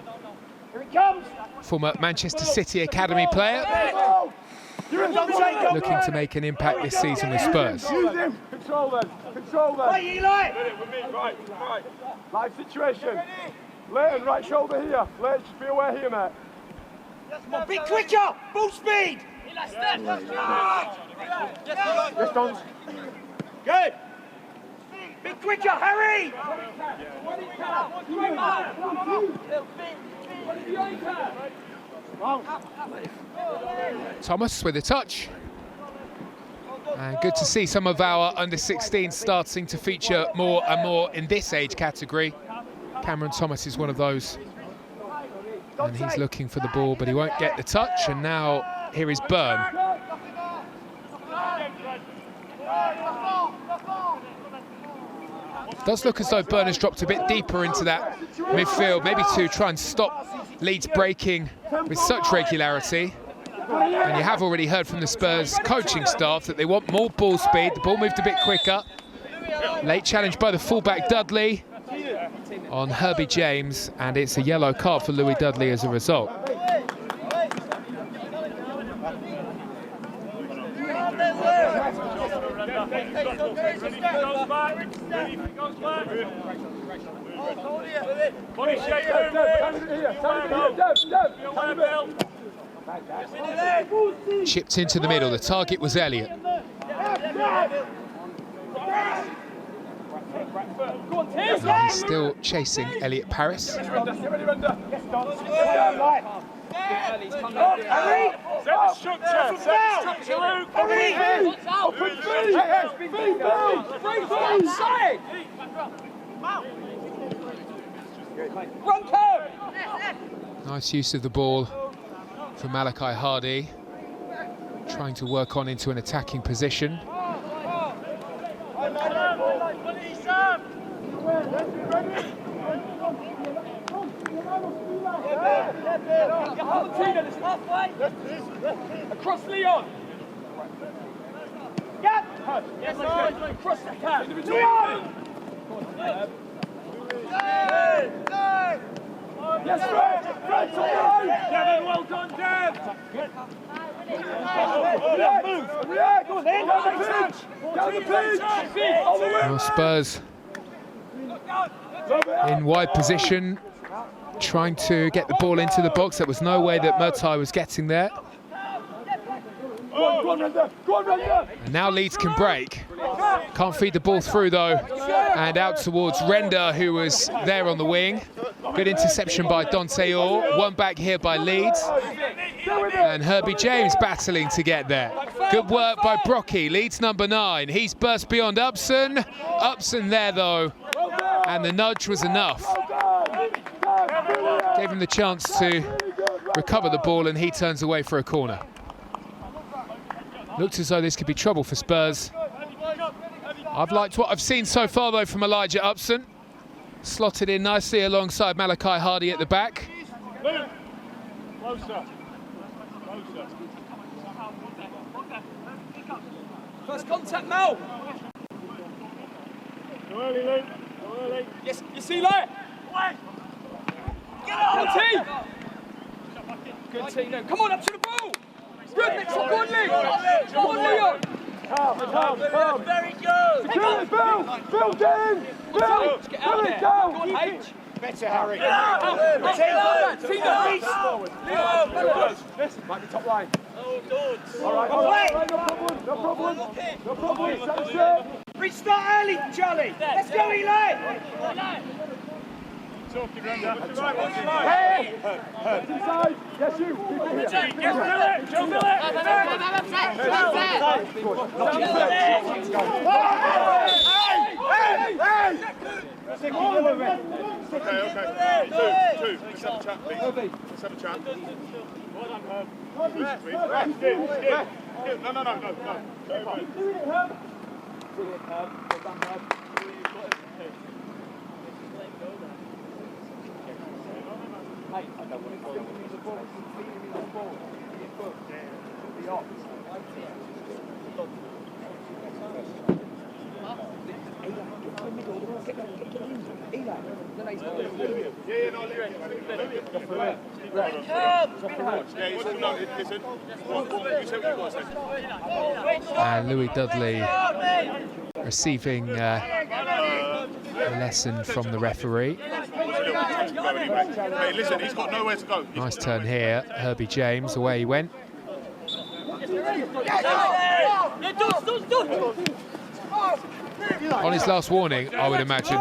Here it comes. Former Manchester City Academy player. Looking to make an impact this season with Spurs. Control then. Control then. Right, Eli. Right. Live situation. Leighton, right shoulder here. Leighton, just be aware here, mate. Come on, be quicker. Full speed. Yes, Dons. Good. Be quicker, hurry. Thomas with a touch. And good to see some of our under-16 starting to feature more and more in this age category. Cameron Thomas is one of those. And he's looking for the ball, but he won't get the touch. And now here is Byrne. Does look as though Byrne has dropped a bit deeper into that midfield, maybe to try and stop Leeds breaking with such regularity. And you have already heard from the Spurs coaching staff that they want more ball speed. The ball moved a bit quicker. Late challenge by the fullback Dudley on Herbie James, and it's a yellow card for Louis Dudley as a result. Chipped into the middle. The target was Elliott. And he's still chasing Elliott Paris. Nice use of the ball from Malachi Hardy, trying to work on into an attacking position. Across Leon. Yep. Yes, across the cat. Yes, Fred, Devin, well done, Dev. Go on, then. Down the pitch. Well, Spurs in wide position, trying to get the ball into the box. There was no way that Murtai was getting there. Go on, Render. And now Leeds can break. Can't feed the ball through though. And out towards Render, who was there on the wing. Good interception by Dante Orr. One back here by Leeds. And Herbie James battling to get there. Good work by Brocky, Leeds number 9. He's burst beyond Upson. Upson there though. And the nudge was enough. Gave him the chance to recover the ball, and he turns away for a corner. Looked as though this could be trouble for Spurs. I've liked what I've seen so far, though, from Elijah Upson. Slotted in nicely alongside Malachi Hardy at the back. Closer. First contact now. Go early, Luke. Go early. Yes, you see that? Get on, team. Good team. No, come on, up to the ball. Good, next one, go on, Lee. Come on, Leo. Calm. Very good. Kill it, Bill! Bill, get in! Bill! Let's get out there. Go! Go on, H. Better, Harry. See This might be top line. Oh, good. All right, no problem. Stand straight. Restart early, Charlie. Let's go, Eli. Talking round that. Hey! Inside. Yes, you. Keep it here. Yes, Bill it. Hey! Okay. Two. Let's have a chat, please. Let's have a chat. Well done, Herb. Skip. No. And Louis Dudley receiving a lesson from the referee. Hey, listen, he's got nowhere to go. Nice turn here, Herbie James, away he went. On his last warning, I would imagine.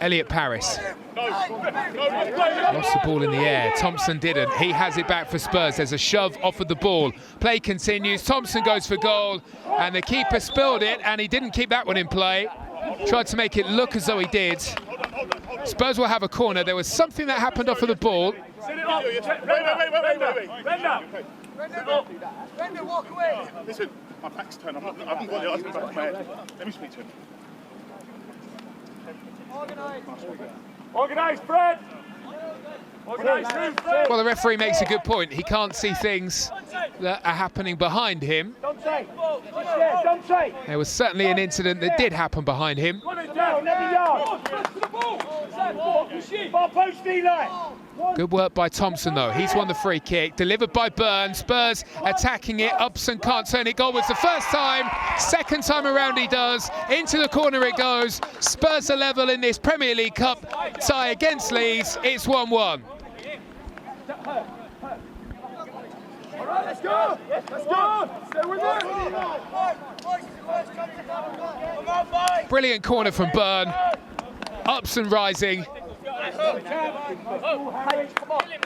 Elliot Paris lost the ball in the air. Thompson didn't. He has it back for Spurs. There's a shove off of the ball. Play continues. Thompson goes for goal, and the keeper spilled it, and he didn't keep that one in play. Tried to make it look as though he did. Spurs will have a corner. There was something that happened off of the ball. Wait. Brenda, walk away. Listen, my back's turned. I haven't got the eyes in the back of my head. Let me speak to him. Organise, Fred! Organise, Fred! Well, the referee makes a good point. He can't see things that are happening behind him. Dante. There was certainly an incident that did happen behind him. Down, every yard. Far post, Eli. Good work by Thompson, though. He's won the free kick, delivered by Byrne. Spurs attacking it. Upson can't turn it goalwards the first time. Second time around he does. Into the corner it goes. Spurs are level in this Premier League Cup tie against Leeds. It's 1-1. All right, let's go! Stay with it! Brilliant corner from Byrne. Upson rising.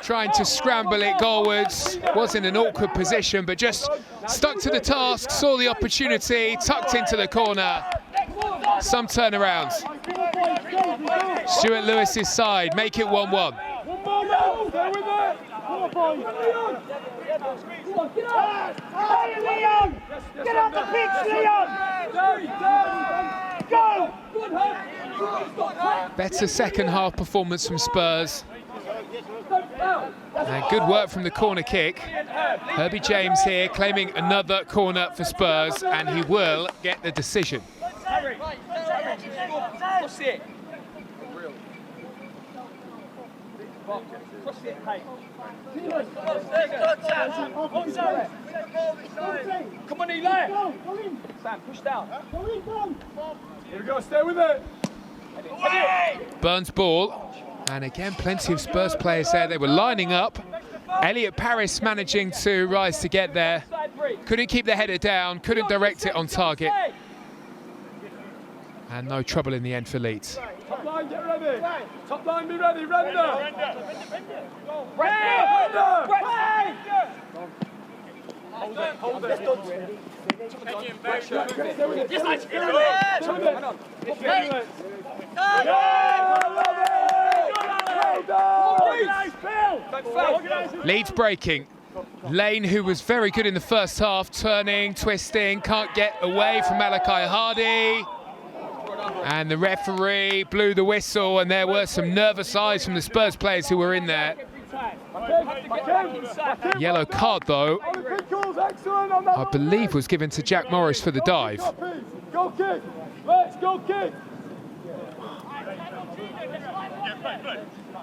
Trying to scramble it goalwards. Was in an awkward position, but just stuck to the task, saw the opportunity, tucked into the corner. Some turnarounds. Stuart Lewis's side make it 1-1. Stay with it! Hey, Leon! Get up the pitch, Leon! Go! Better second half performance from Spurs. And good work from the corner kick. Herbie James here claiming another corner for Spurs, and he will get the decision. Cross it. Cross it, hey. Come on, Eli. Sam, push down. Here we go, stay with it! Burns ball, and again plenty of Spurs players there. They were lining up. Elliot Paris managing to rise to get there. Couldn't keep the header down, couldn't direct it on target. And no trouble in the end for Leeds. Top line, get ready! Top line, be ready, render! Hold it. Leeds breaking. Lane, who was very good in the first half, turning, twisting, can't get away from Malachi Hardy. And the referee blew the whistle, and there were some nervous eyes from the Spurs players who were in there. Yellow card, though, I believe was given to Jack Morris for the dive. Go kick! Let's go kick!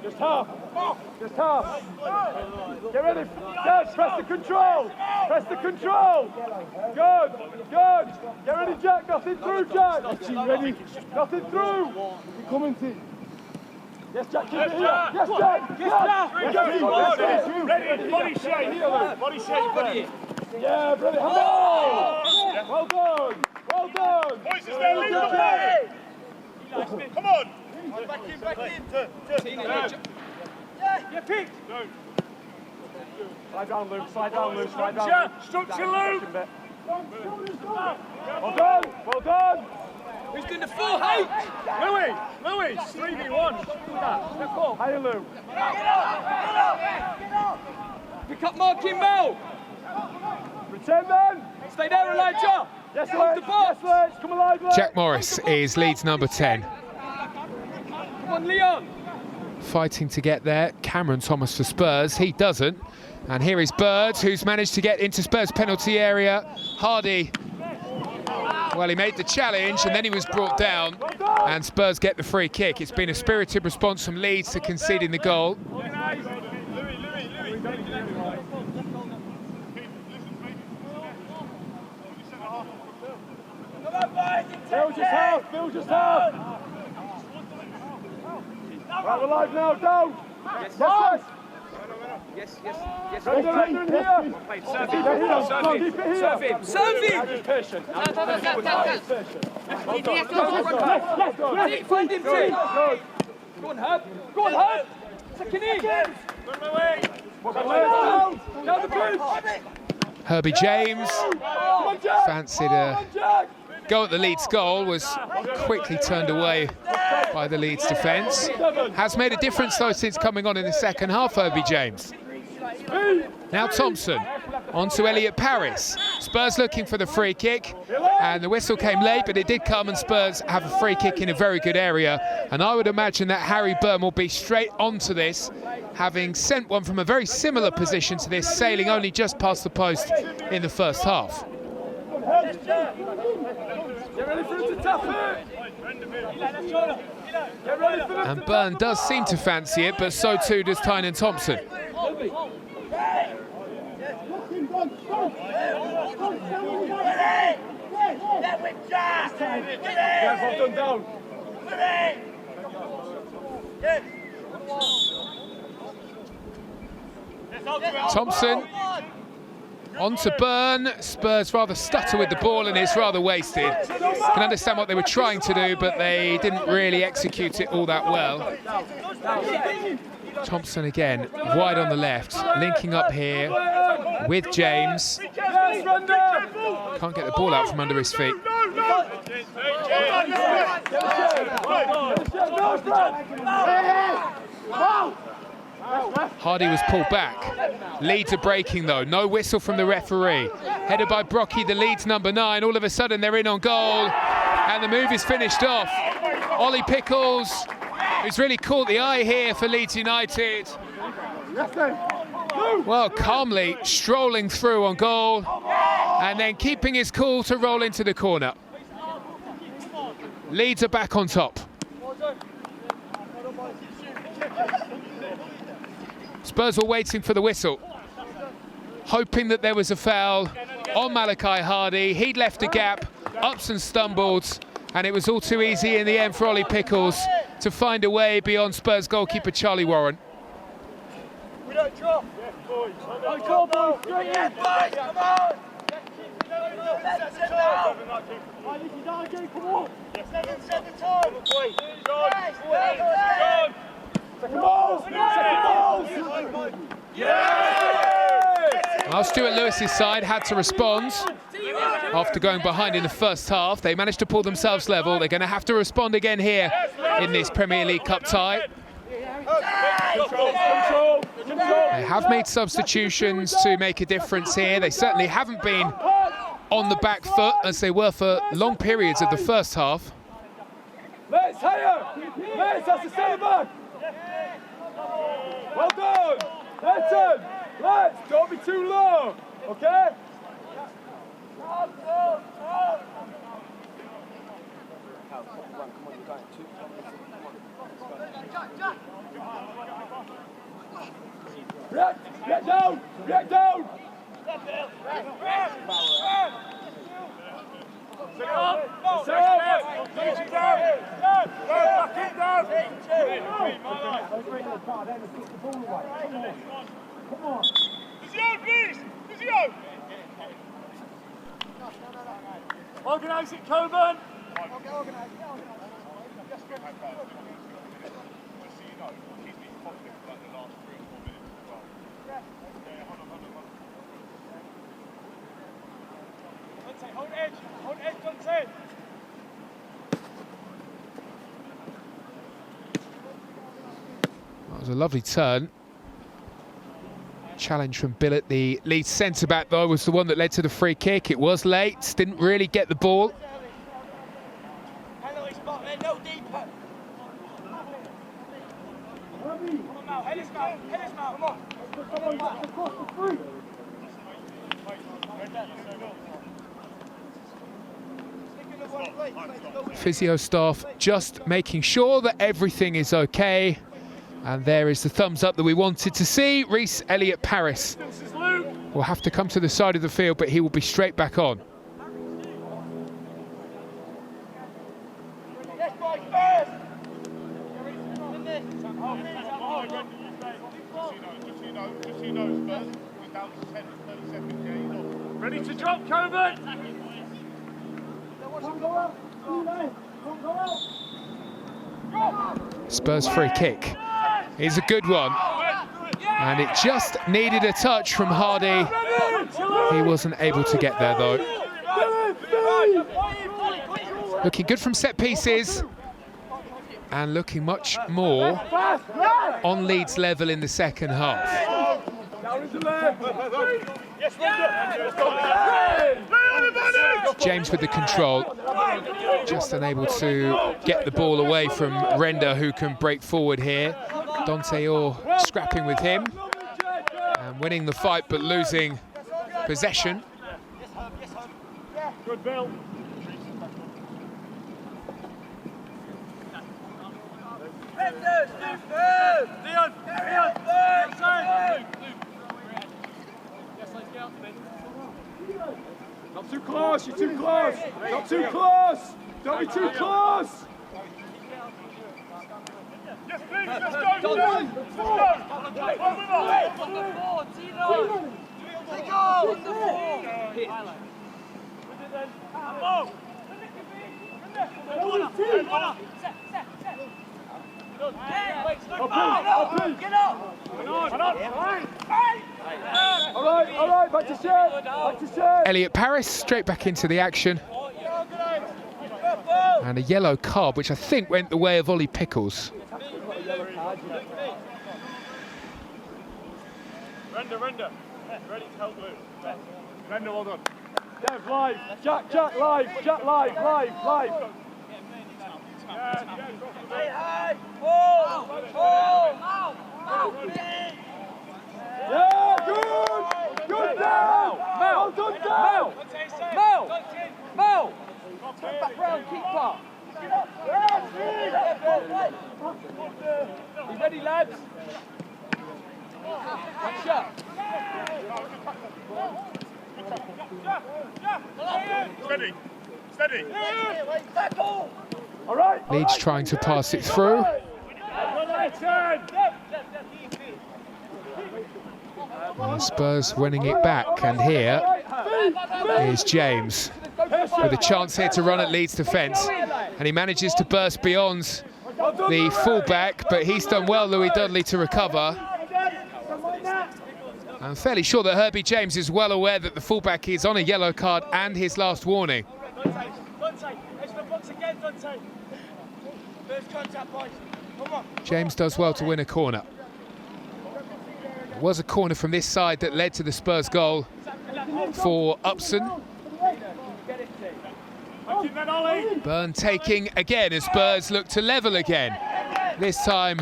Just half. Just half. Get ready. Dad, press the control. Press the control. Good. Good. Get ready, Jack. Nothing through, Jack. Ready. Nothing through. You're coming to. Yes, Jack. Keep it here. Yes, Jack. Yes, Jack. Ready. Body shape. Body shape. Yeah, ready. Oh! Well done. Well done. Boys, is there lead? Come on. Back in. Yeah, pick. Slide down, Luke. Slide down, Luke. Slide down. Structure, Luke. Well done. Well done. Who's doing the full height? Louis. 3v1. Step up. Higher, Luke. Pick up Marking Mel. Return then. Stay there, Elijah. Yes, Hold the box. Yes, come alive, Lex. Jack Morris is Leeds number 10. Come on, Leon. Fighting to get there. Cameron Thomas for Spurs. He doesn't. And here is Bird, who's managed to get into Spurs penalty area. Hardy. Well, he made the challenge and then he was brought down. And Spurs get the free kick. It's been a spirited response from Leeds to conceding the goal. Bill just half. Right, we're live now, down. Yes. Render in here. Serve him. Serve him. Just patient. Find him, Jim. Go on, Herb. Second in. Down the booth. Herbie James fancied a go at the Leeds goal, was quickly turned away by the Leeds defence. Has made a difference though since coming on in the second half, Herbie James. Now Thompson, on to Elliot Paris. Spurs looking for the free kick, and the whistle came late, but it did come, and Spurs have a free kick in a very good area. And I would imagine that Harry Byrne will be straight onto this, having sent one from a very similar position to this, sailing only just past the post in the first half. Get ready for him to tap it. And Byrne does seem to fancy it, but so too does Tynan Thompson. Thompson on to Byrne. Spurs rather stutter with the ball and it's rather wasted. Can understand what they were trying to do, but they didn't really execute it all that well. Thompson again, wide on the left, linking up here with James. Can't get the ball out from under his feet. Hardy was pulled back. Leeds are breaking though, no whistle from the referee. Headed by Brocky, the Leeds number 9. All of a sudden they're in on goal and the move is finished off. Ollie Pickles, who's really caught the eye here for Leeds United. Well, calmly strolling through on goal and then keeping his cool to roll into the corner. Leeds are back on top. Spurs were waiting for the whistle, hoping that there was a foul on Malachi Hardy. He'd left a gap, ups and stumbled, and it was all too easy in the end for Ollie Pickles to find a way beyond Spurs goalkeeper Charlie Warren. We don't drop. Come on. Well, Stuart Lewis's side had to respond after going behind in the first half. They managed to pull themselves level. They're going to have to respond again here in this Premier League Cup tie. They have made substitutions to make a difference here. They certainly haven't been on the back foot as they were for long periods of the first half. Let's higher! Let's, that's the centre back! Well done! Let's, don't be too low, okay? Get down! Get down! Organise it, Coburn! Hold edge, Dante! That was a lovely turn. Challenge from Billett, the lead centre-back, though, was the one that led to the free kick. It was late, didn't really get the ball. Penalty spot there, no deeper. Come on now, head his mouth, come on. Across the free. Physio staff just making sure that everything is okay. And there is the thumbs up that we wanted to see. Reece Elliott-Paris will have to come to the side of the field, but he will be straight back on. Ready to drop, Coburn! Spurs free kick is a good one. And it just needed a touch from Hardy. He wasn't able to get there, though. Looking good from set pieces. And looking much more on Leeds level in the second half. James with the control, just unable to get the ball away from Render, who can break forward here. Dante Orr scrapping with him and winning the fight, but losing possession. Good, Bill. Not too close, you're too close! Not too close! Don't be too close! Yes, please, let's go! Let's All right, back to shape, Elliott-Paris straight back into the action. And a yellow card, which I think went the way of Ollie Pickles. Render. Ready to help Luke. Render, well done. Dev, live. Jack, live. Hey, Yeah, good now. Well done, Dale. Mel! Turn back round, keeper. You ready, lads? Shut. Steady. All right. Leeds trying to pass it through. And Spurs winning it back, and here is James with a chance here to run at Leeds defence, and he manages to burst beyond the fullback, but he's done well, Louis Dudley, to recover. I'm fairly sure that Herbie James is well aware that the fullback is on a yellow card and his last warning. James does well to win a corner. It was a corner from this side that led to the Spurs goal for Upson. Byrne taking again as Spurs look to level again. This time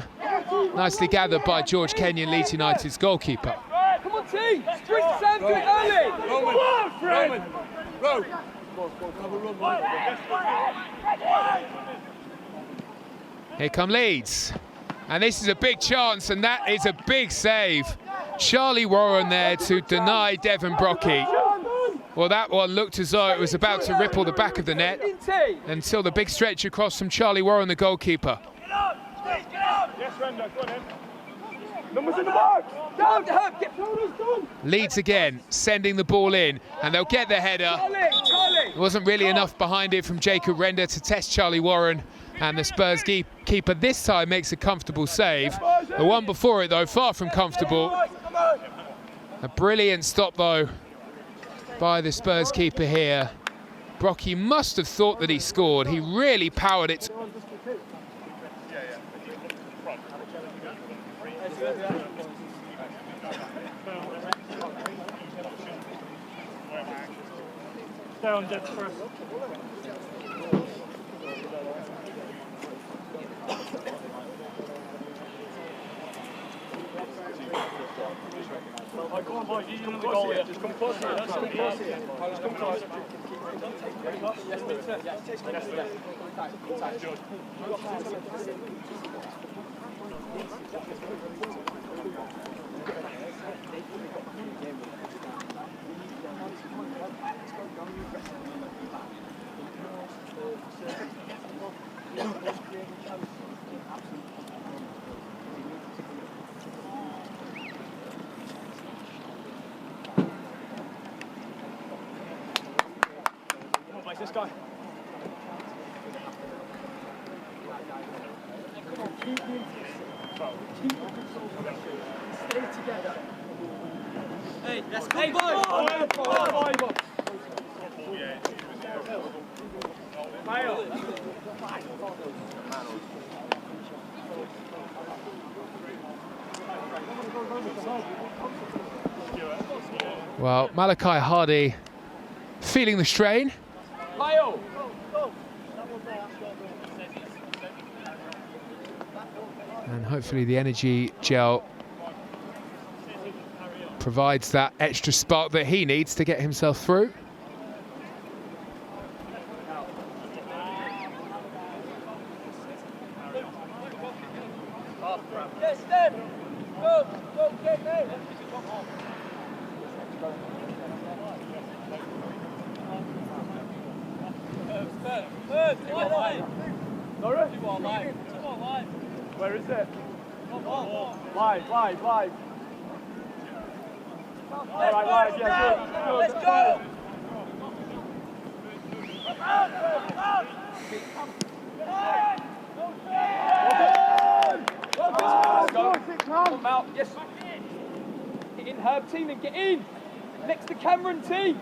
nicely gathered by George Kenyon, Leeds United's goalkeeper. Come on, team! Sprint Sam, do it early! Come on, Fred! Here come Leeds. And this is a big chance, and that is a big save. Charlie Warren there to deny Devon Brocky. Well, that one looked as though it was about to ripple the back of the net until the big stretch across from Charlie Warren, the goalkeeper. Yes, Render, go on in. Numbers in the box! Down, Herb, get down. Leeds again, sending the ball in, and they'll get the header. There wasn't really enough behind it from Jacob Render to test Charlie Warren, and the Spurs keeper this time makes a comfortable save. The one before it, though, far from comfortable. A brilliant stop, though, by the Spurs keeper here. Brocky must have thought that he scored. He really powered it. Down, Jets first. Go on, boys, you know the goal here. Just come close here. Just come close here. Just come close. This guy. Stay together. Hey, let's go, boys! Well, Malachi Hardy feeling the strain. And hopefully the energy gel provides that extra spark that he needs to get himself through. Where is it? Live. All right, live, yeah, good. Let's go! Come out, yes. Get in, Herb, team, and get in. Next to Cameron, team.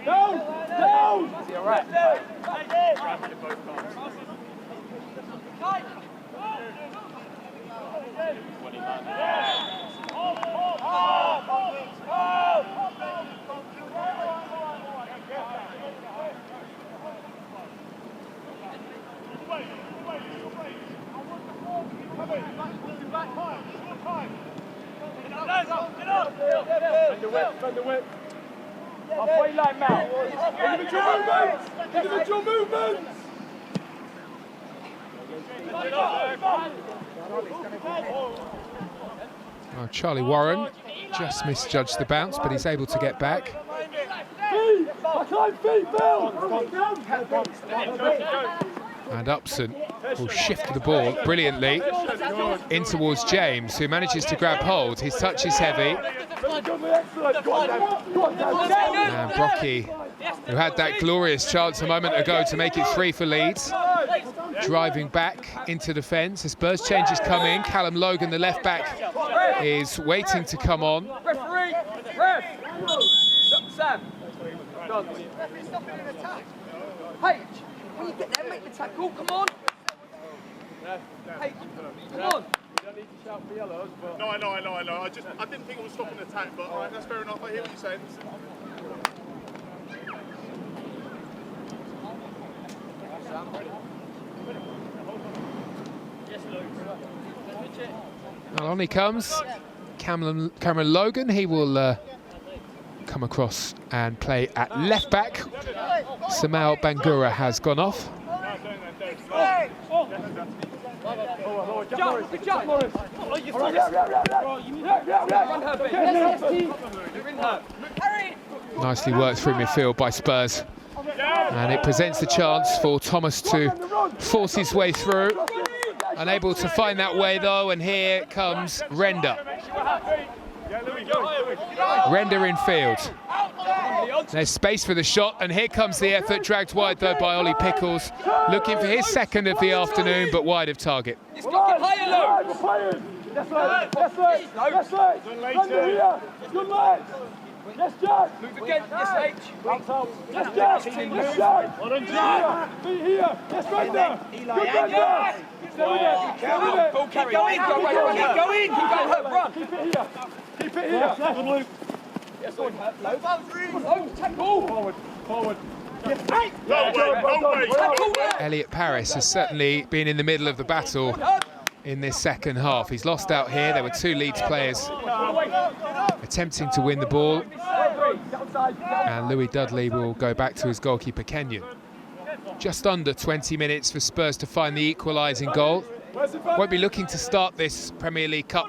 Down! Is he all right? Bend the whip. Halfway line, Mal. Individual movements! Oh, Charlie Warren just misjudged the bounce, but he's able to get back. And Upson will shift the ball brilliantly in towards James, who manages to grab hold. His touch is heavy. And Brocky, who had that glorious chance a moment ago to make it 3 for Leeds. driving back into defence. The Spurs changes come in. Callum Logan, the left back, is waiting to come on. Referee! Ref! Sam! Done. Hey, when you get there, make the tackle, come on! Hey, come on! No, I know. I didn't think it was stopping the attack, but all right, that's fair enough. I hear what you're saying. Well, on he comes. Cameron Logan, he will come across and play at left back. Samuel Bangura has gone off. Nicely worked through midfield by Spurs. And it presents the chance for Thomas to force his way through. Unable to find that way though, and here comes Render. Render in field. There's space for the shot, and here comes the effort, dragged wide though by Ollie Pickles, looking for his second of the afternoon, but wide of target. That's right. Render here. Good legs. Yes, Jack. Move again. Yes, H. Yes, Jack. Yes, Jack. Be here. Yes, Render. Good Render. Stay with it. Stay with it. Ball carry. Keep going. Keep going. Keep going. Run. Keep it here. Keep it here. Good Luke. Yes, go on. Low. Tackle. Forward. Elliot Paris has certainly been in the middle of the battle in this second half. He's lost out here. There were two Leeds players attempting to win the ball, and Louis Dudley will go back to his goalkeeper Kenyon. Just under 20 minutes for Spurs to find the equalising goal. Won't be looking to start this Premier League Cup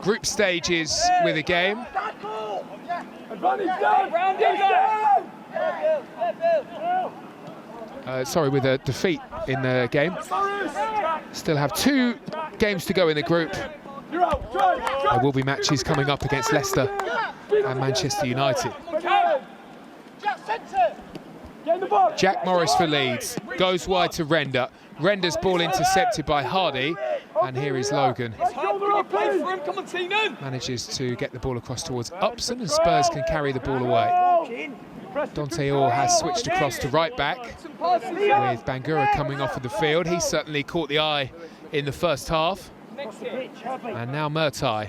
group stages with a game. With a defeat in the game. Still have 2 games to go in the group. There will be matches coming up against Leicester and Manchester United. Jack Morris for Leeds, goes wide to Render. Render's ball intercepted by Hardy, and here is Logan. Manages to get the ball across towards Upson, and Spurs can carry the ball away. Dante Orr has switched across to right back, with Bangura coming off of the field. He certainly caught the eye in the first half. And now Murtai.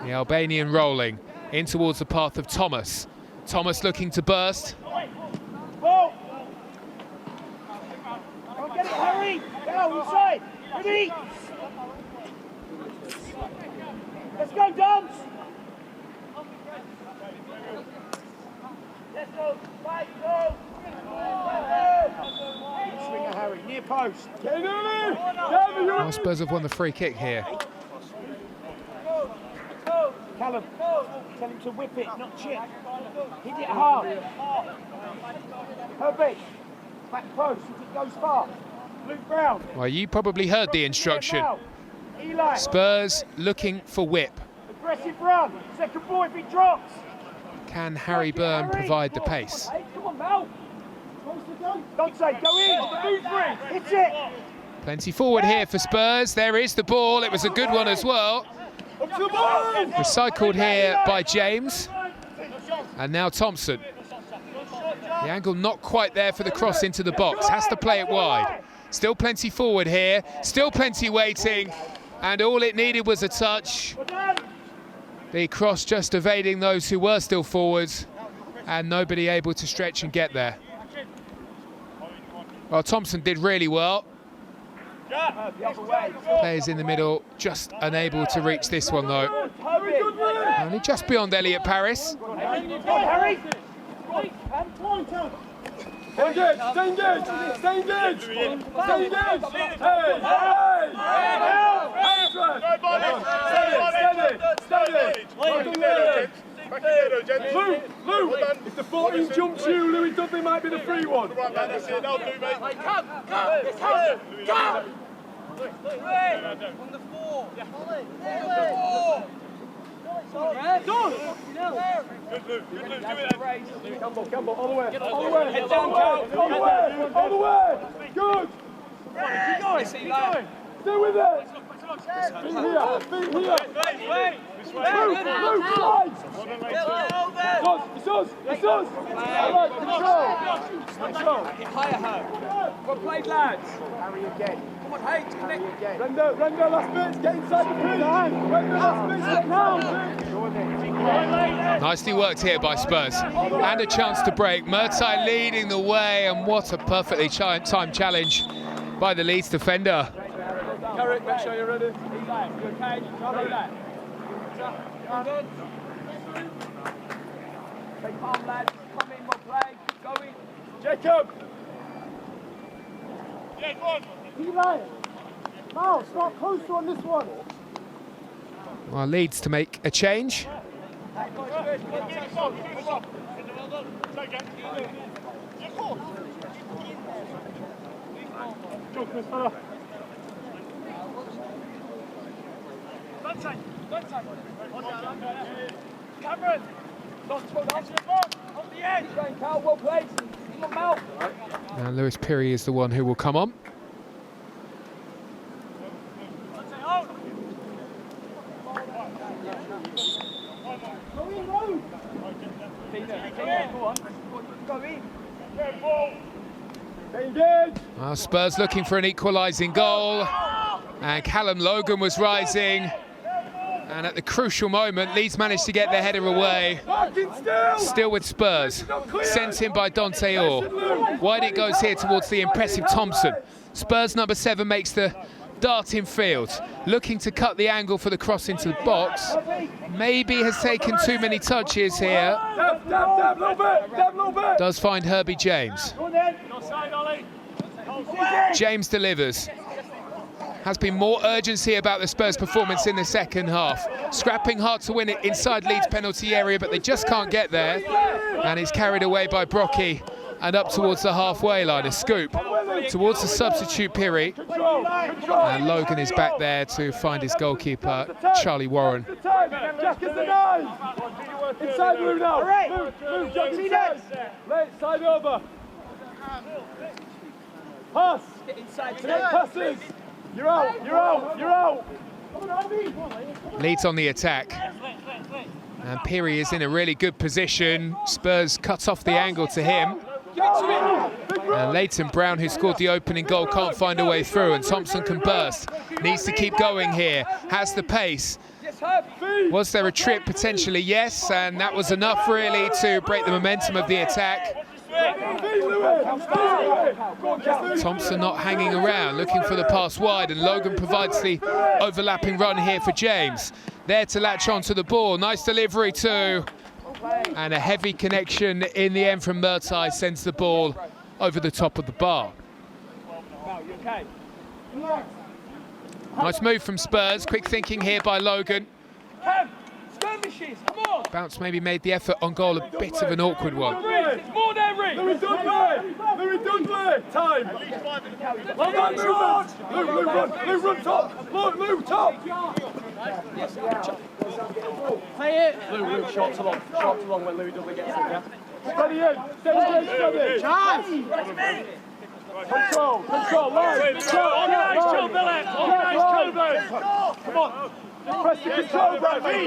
The Albanian rolling in towards the path of Thomas. Thomas looking to burst. Go get it, Harry! Go inside! Ready! Let's go, Dons! Let's go! Fight, go! Swinger, Harry, near post. Now Spurs have won the free kick here. Callum, tell him to whip it, not chip. Hit it hard. Herbie, back post, if it goes far. Luke Brown. Well, you probably heard the instruction. Eli. Spurs looking for whip. Aggressive run. Second ball if it drops. Can Harry Byrne provide the pace? Hey, come on, Mel. Don't say, go in. Hit it. Plenty forward here for Spurs. There is the ball. It was a good one as well. Recycled here by James. And now Thompson. The angle not quite there for the cross into the box. Has to play it wide. Still plenty forward here. Still plenty waiting. And all it needed was a touch. The cross just evading those who were still forwards. And nobody able to stretch and get there. Well, Thompson did really well. Players in the middle just unable to reach this one though. Only just beyond Elliot Paris. Stay engaged, stay engaged, stay engaged, stay engaged. Lou, if the 14 jumps you, Louis Dudley might be the free one. Right, man, that's it. That'll do, mate. Come! On the 4. Good, Lou. Do it then. Campbell, all the way. Head down, All the way. Good. Keep going. Stay with it. Feet here. Feet here. Move, slide. It's us. All right, control. Get higher, Herb. Well played, lads. Harry again. Come on, H, connect. Render, last bit. Get inside the pitch. Render, last bit. Step now. Nicely worked here by Spurs. And a chance to break. Murtai leading the way, and what a perfectly timed challenge by the Leeds defender. Carrick, make sure you're ready. You okay? Play that. Stay calm, lads. Come in, we'll play. Keep going. Jacob. Yeah, go on. Eli. Miles, start closer on this one. Well, Leeds to make a change. Cameron! On the edge! Carl, well played. Come on, Mal. And Lewis Peary is the one who will come on. Go in. Well, Spurs looking for an equalising goal. And Callum Logan was rising. And at the crucial moment, Leeds managed to get their header away. Still with Spurs. Sent in by Dante Orr. Wide it goes here towards the impressive Thompson. Spurs number 7 makes the dart in field. Looking to cut the angle for the cross into the box. Maybe has taken too many touches here. Does find Herbie James. James delivers. Has been more urgency about the Spurs performance in the second half. Scrapping hard to win it inside Leeds penalty area, but they just can't get there. And it's carried away by Brocky and up towards the halfway line. A scoop towards the substitute Peary. And Logan is back there to find his goalkeeper, Charlie Warren. Jack is the 9. Inside move now. Move, Jack inside. Late, side over. Pass. Get inside. Connect passes. You're out. Leeds on the attack. And Peary is in a really good position. Spurs cut off the angle to him. And Leighton Brown, who scored the opening goal, can't find a way through, and Thompson can burst. Needs to keep going here. Has the pace. Was there a trip? Potentially, yes. And that was enough, really, to break the momentum of the attack. Thompson not hanging around, looking for the pass wide, and Logan provides the overlapping run here for James. There to latch onto the ball. Nice delivery too. And a heavy connection in the end from Murtai sends the ball over the top of the bar. Nice move from Spurs. Quick thinking here by Logan. Bounce maybe made the effort on goal a bit of an awkward one. Louis Dudley! Time! Well done, Lou, run top! Lou, top! Play it! Lou, short to long when Louis Dudley gets it, yeah? Steady in! Steady! Charge! Control! Line! Organise, Joe Billett! Organise, Joe! Come on! Press the control, Bradley!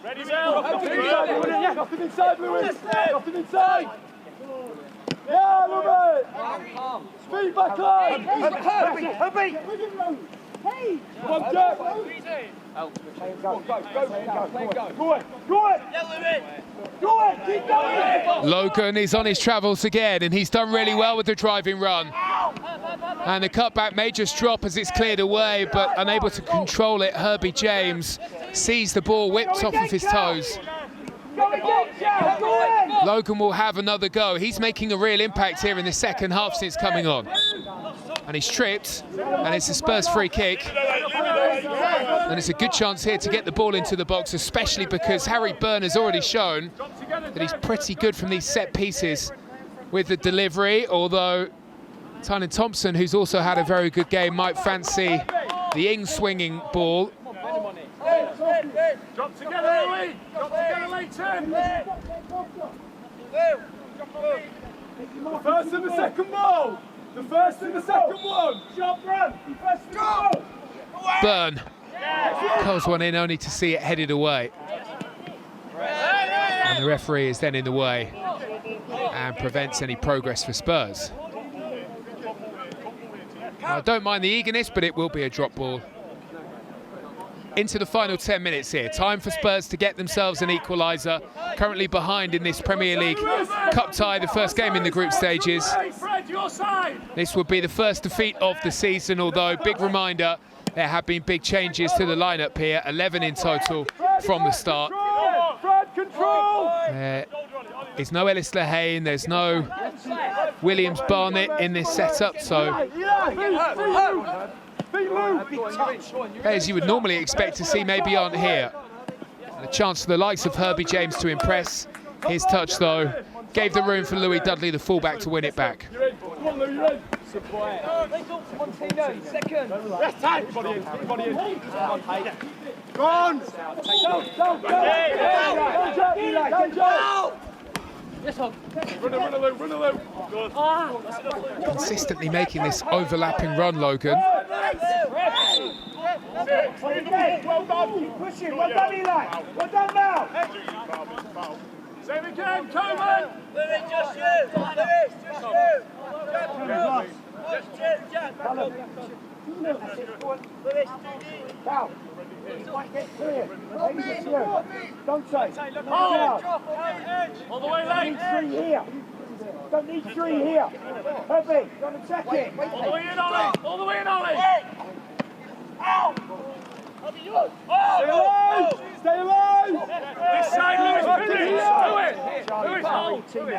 Ready now! Nothing inside, Lewis! Nothing inside! Yeah, Lewis! Speed back line! Herbie! Come on, Jack! Go on! Keep going! Logan is on his travels again, and he's done really well with the driving run. And the cutback may just drop as it's cleared away, but unable to control it, Herbie James sees the ball whipped off of his toes. Logan will have another go. He's making a real impact here in the second half since coming on. And he's tripped, and it's a Spurs free kick. And it's a good chance here to get the ball into the box, especially because Harry Byrne has already shown that he's pretty good from these set pieces with the delivery, although Tynan Thompson, who's also had a very good game, might fancy the in-swinging ball. Drop together, Louis! Drop together, Leighton! The first and the second ball. The first and the second one. Sharp run. First and the ball. Byrne curls one in only to see it headed away. And the referee is then in the way and prevents any progress for Spurs. Now, I don't mind the eagerness, but it will be a drop ball. Into the final 10 minutes here. Time for Spurs to get themselves an equaliser. Currently behind in this Premier League Cup tie, the first game in the group stages. This would be the first defeat of the season, although, big reminder, there have been big changes to the lineup here. 11 in total from the start. There is no Ellis Lehane, there's no Williams Barnett in this setup, so players you would normally expect to see maybe aren't here. And a chance for the likes of Herbie James to impress. His touch, though, gave the room for Louis Dudley, the fullback, to win it back. Go on! Consistently making this overlapping run, Logan. Well done! Keep pushing! Well done, Eli! Well done now! Same again, Coleman! Lewis, just you! Lewis, just you! Just you, Jack! Lewis, down! Get clear! Don't say! All the way late! Don't need three here! Heavy! Don't attack it! All the way in, Ollie! All the way in, Ollie! Ow! Stay alive! This side, Lewis, finish! Do it!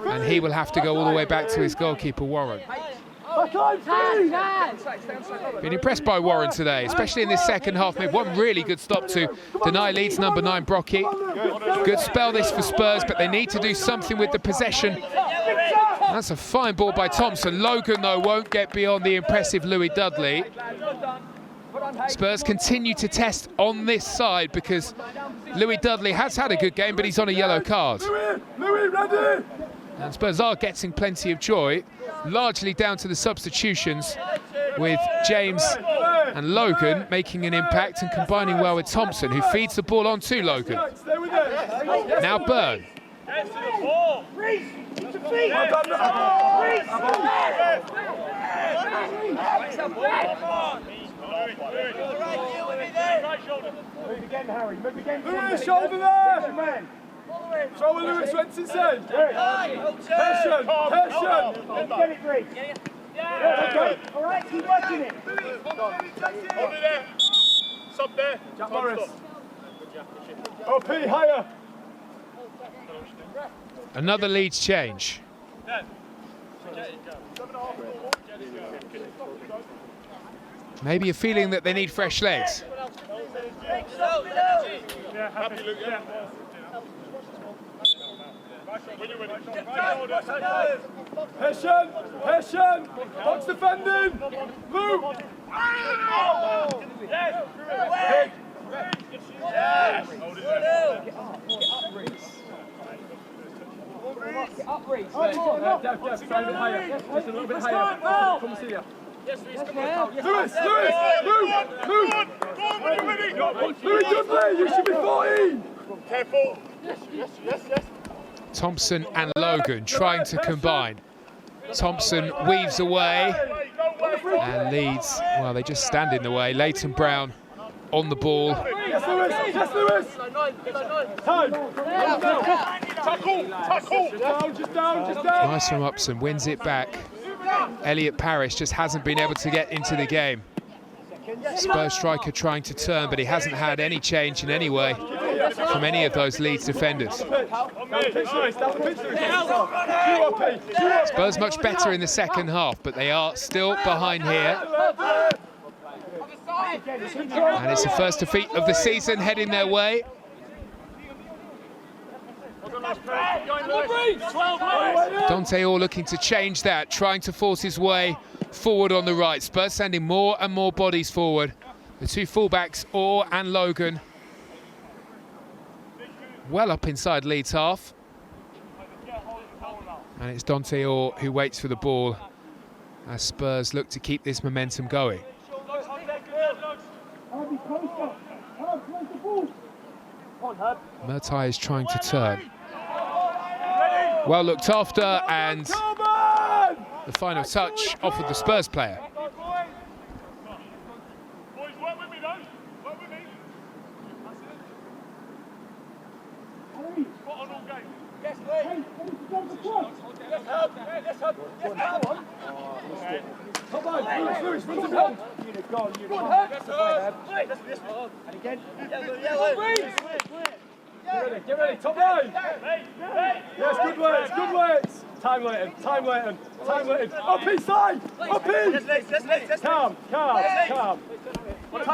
And he will have to go all the way back to his goalkeeper, Warren. Been impressed by Warren today, especially in this second half. Made one really good stop to deny Leeds number 9, Brocky. Good spell this for Spurs, but they need to do something with the possession. That's a fine ball by Thompson. Logan, though, won't get beyond the impressive Louis Dudley. Spurs continue to test on this side because Louis Dudley has had a good game, but he's on a yellow card. Louis, ready! And Spurs are getting plenty of joy, largely down to the substitutions, with James and Logan making an impact and combining well with Thompson, who feeds the ball on to Logan. Now Byrne. Move again, Harry. Move again. Lewis, shoulder there! Throw Lewis, went inside. Passion! Get it, Reece. Okay. All right, keep working it. Hold it there. Stop there. Jack Morris. OP, higher. Another Leeds change. Maybe a feeling that they need fresh legs. Happy, Luke, yeah. Hessian, box defending, Luke. Just a little bit higher. Come see you. Lewis, Louis Dudley, you should be 14. Careful. Yes. Thompson and Logan trying to combine. Thompson weaves away, and Leeds, well, they just stand in the way. Leighton Brown on the ball. Yes, Lewis. Time. Tackle. Just down. Nice from Upson, wins it back. Elliot Parish just hasn't been able to get into the game. Spurs striker trying to turn, but he hasn't had any change in any way from any of those Leeds defenders. Spurs much better in the second half, but they are still behind here. And it's the first defeat of the season heading their way. Dante Orr looking to change that, trying to force his way forward on the right. Spurs sending more and more bodies forward. The two fullbacks, Orr and Logan, well up inside Leeds half. And it's Dante Orr who waits for the ball as Spurs look to keep this momentum going. Murtai is trying to turn. Well looked after, and the final touch off of the Spurs player. Come on, Lewis, run some help. And again. Get ready, top line. Yes, good works, good works. Time letting. Up inside, up in. Calm. Hey! Don't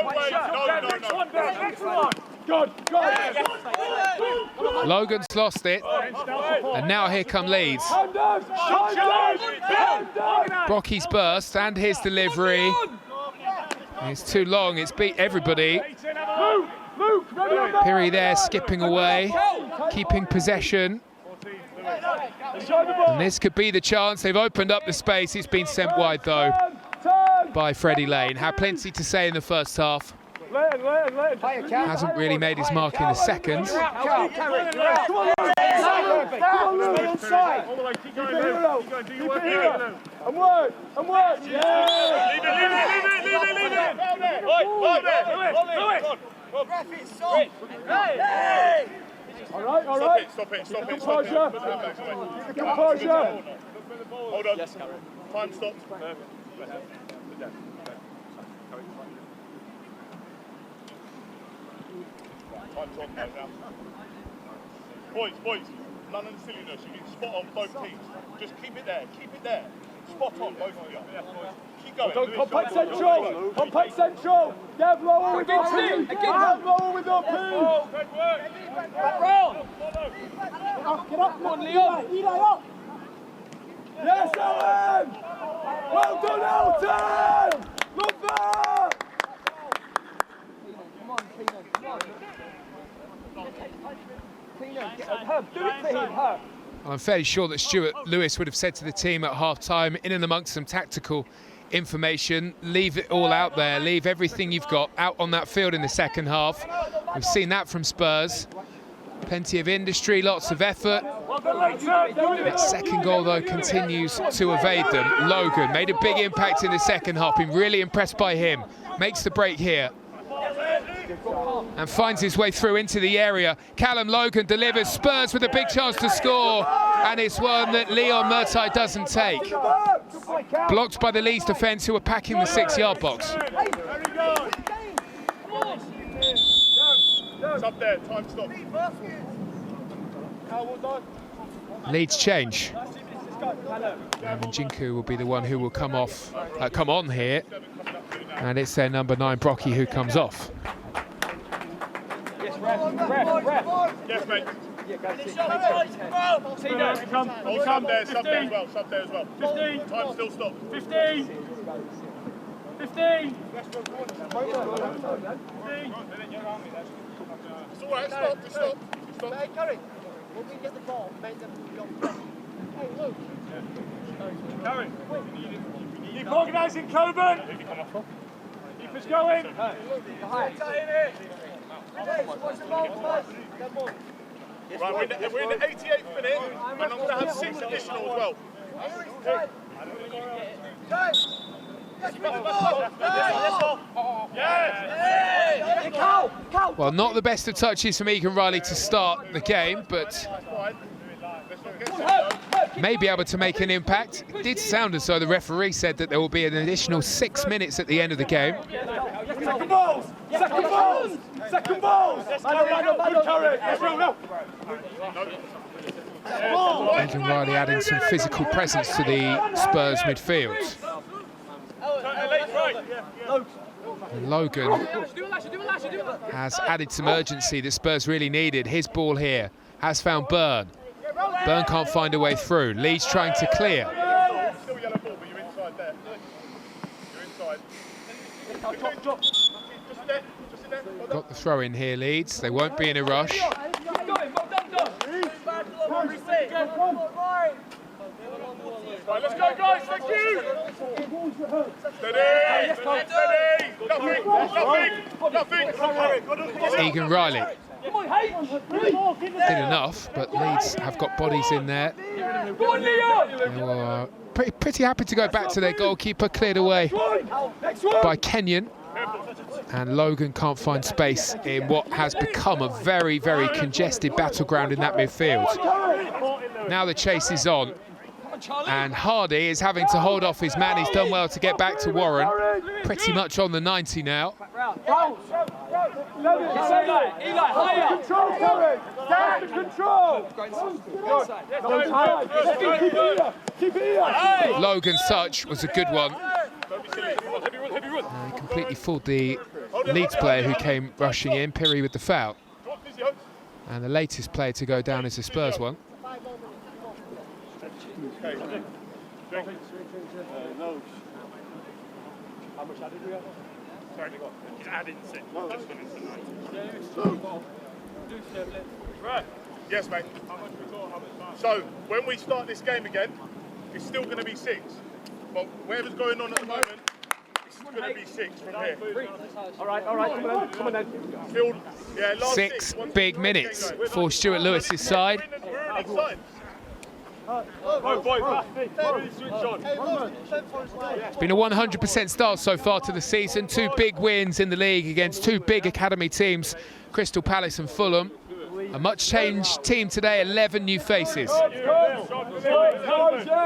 wait. Next one. Good. Logan's lost it, and now here come Leeds. Brocky's burst and his delivery. It's too long, it's beat everybody. Piri there skipping away, keeping possession. And this could be the chance. They've opened up the space. It's been sent wide though by Freddie Lane. Had plenty to say in the first half. Hasn't really made his mark in the second. And work! Yeah! All right. Stop it. Composure. Hold on. Time stopped. Time's on now. Boys, none of the silliness. You can spot on both teams. Just keep it there. Spot on, both of you. Keep going. Compact central. Get lower with your team. Get up. Get up, come on, Leon. Eli up. Yes, Alan. Well done, Elton. Love that. Come on, Keenan, Herb, do it for him, Herb. I'm fairly sure that Stuart Lewis would have said to the team at half-time, in and amongst some tactical information, leave it all out there, leave everything you've got out on that field in the second half. We've seen that from Spurs. Plenty of industry, lots of effort. That second goal, though, continues to evade them. Logan made a big impact in the second half. Been really impressed by him. Makes the break here and finds his way through into the area. Callum Logan delivers. Spurs with a big chance to score, and it's one that Leon Murtai doesn't take. Blocked by the Leeds defence, who are packing the 6-yard box. It's up there, time stop. Leeds change. And Njinku will be the one who will come on here. And it's their number 9, Brocky, who comes off. Ref. Yes, mate. Come. Sub there as well. 15. Time still stopped. 15. It's all right, stop. Hey, Gary, when we get the ball, make them not ready. Hey, Luke. Gary, keep organising, Coburn. Keep us going. Right, we're in the 88th minute, and I'm going to have 6 additional as well. Well, not the best of touches from Egan Riley to start the game, but may be able to make an impact. It did sound as though the referee said that there will be an additional 6 minutes at the end of the game. Second balls! Egan Riley adding some physical presence to the Spurs midfield. And Logan has added some urgency that Spurs really needed. His ball here has found Byrne. Byrne can't find a way through. Leeds trying to clear. Still yellow ball, but you're inside there. You're inside. Got the throw in here, Leeds. They won't be in a rush. Right, let's go, guys. Thank you. Steady. Steady. Nothing. Egan Riley did enough, but Leeds have got bodies in there. They were pretty happy to go back to their goalkeeper, cleared away by Kenyon. And Logan can't find space in what has become a very, very congested battleground in that midfield. Now the chase is on, and Hardy is having to hold off his man. He's done well to get back to Warren, pretty much on the 90 now. Eli, higher. Control, Terry. Stand control. Keep it here. Logan's touch was a good one. He completely fooled the Leeds player who came rushing in, Pirri with the foul. And the latest player to go down is the Spurs one. How much added we have? Sorry, he's adding 6. Right. Yes, mate. So, when we start this game again, it's still going to be 6. But whatever's going on at the moment, it's going to be 6 from here. All right, come on then. Still, yeah, last 6 big minutes for Stuart Lewis's side. We're on each side. It's been a 100% start so far to the season. 2 big wins in the league against 2 big academy teams, Crystal Palace and Fulham. A much changed team today, 11 new faces.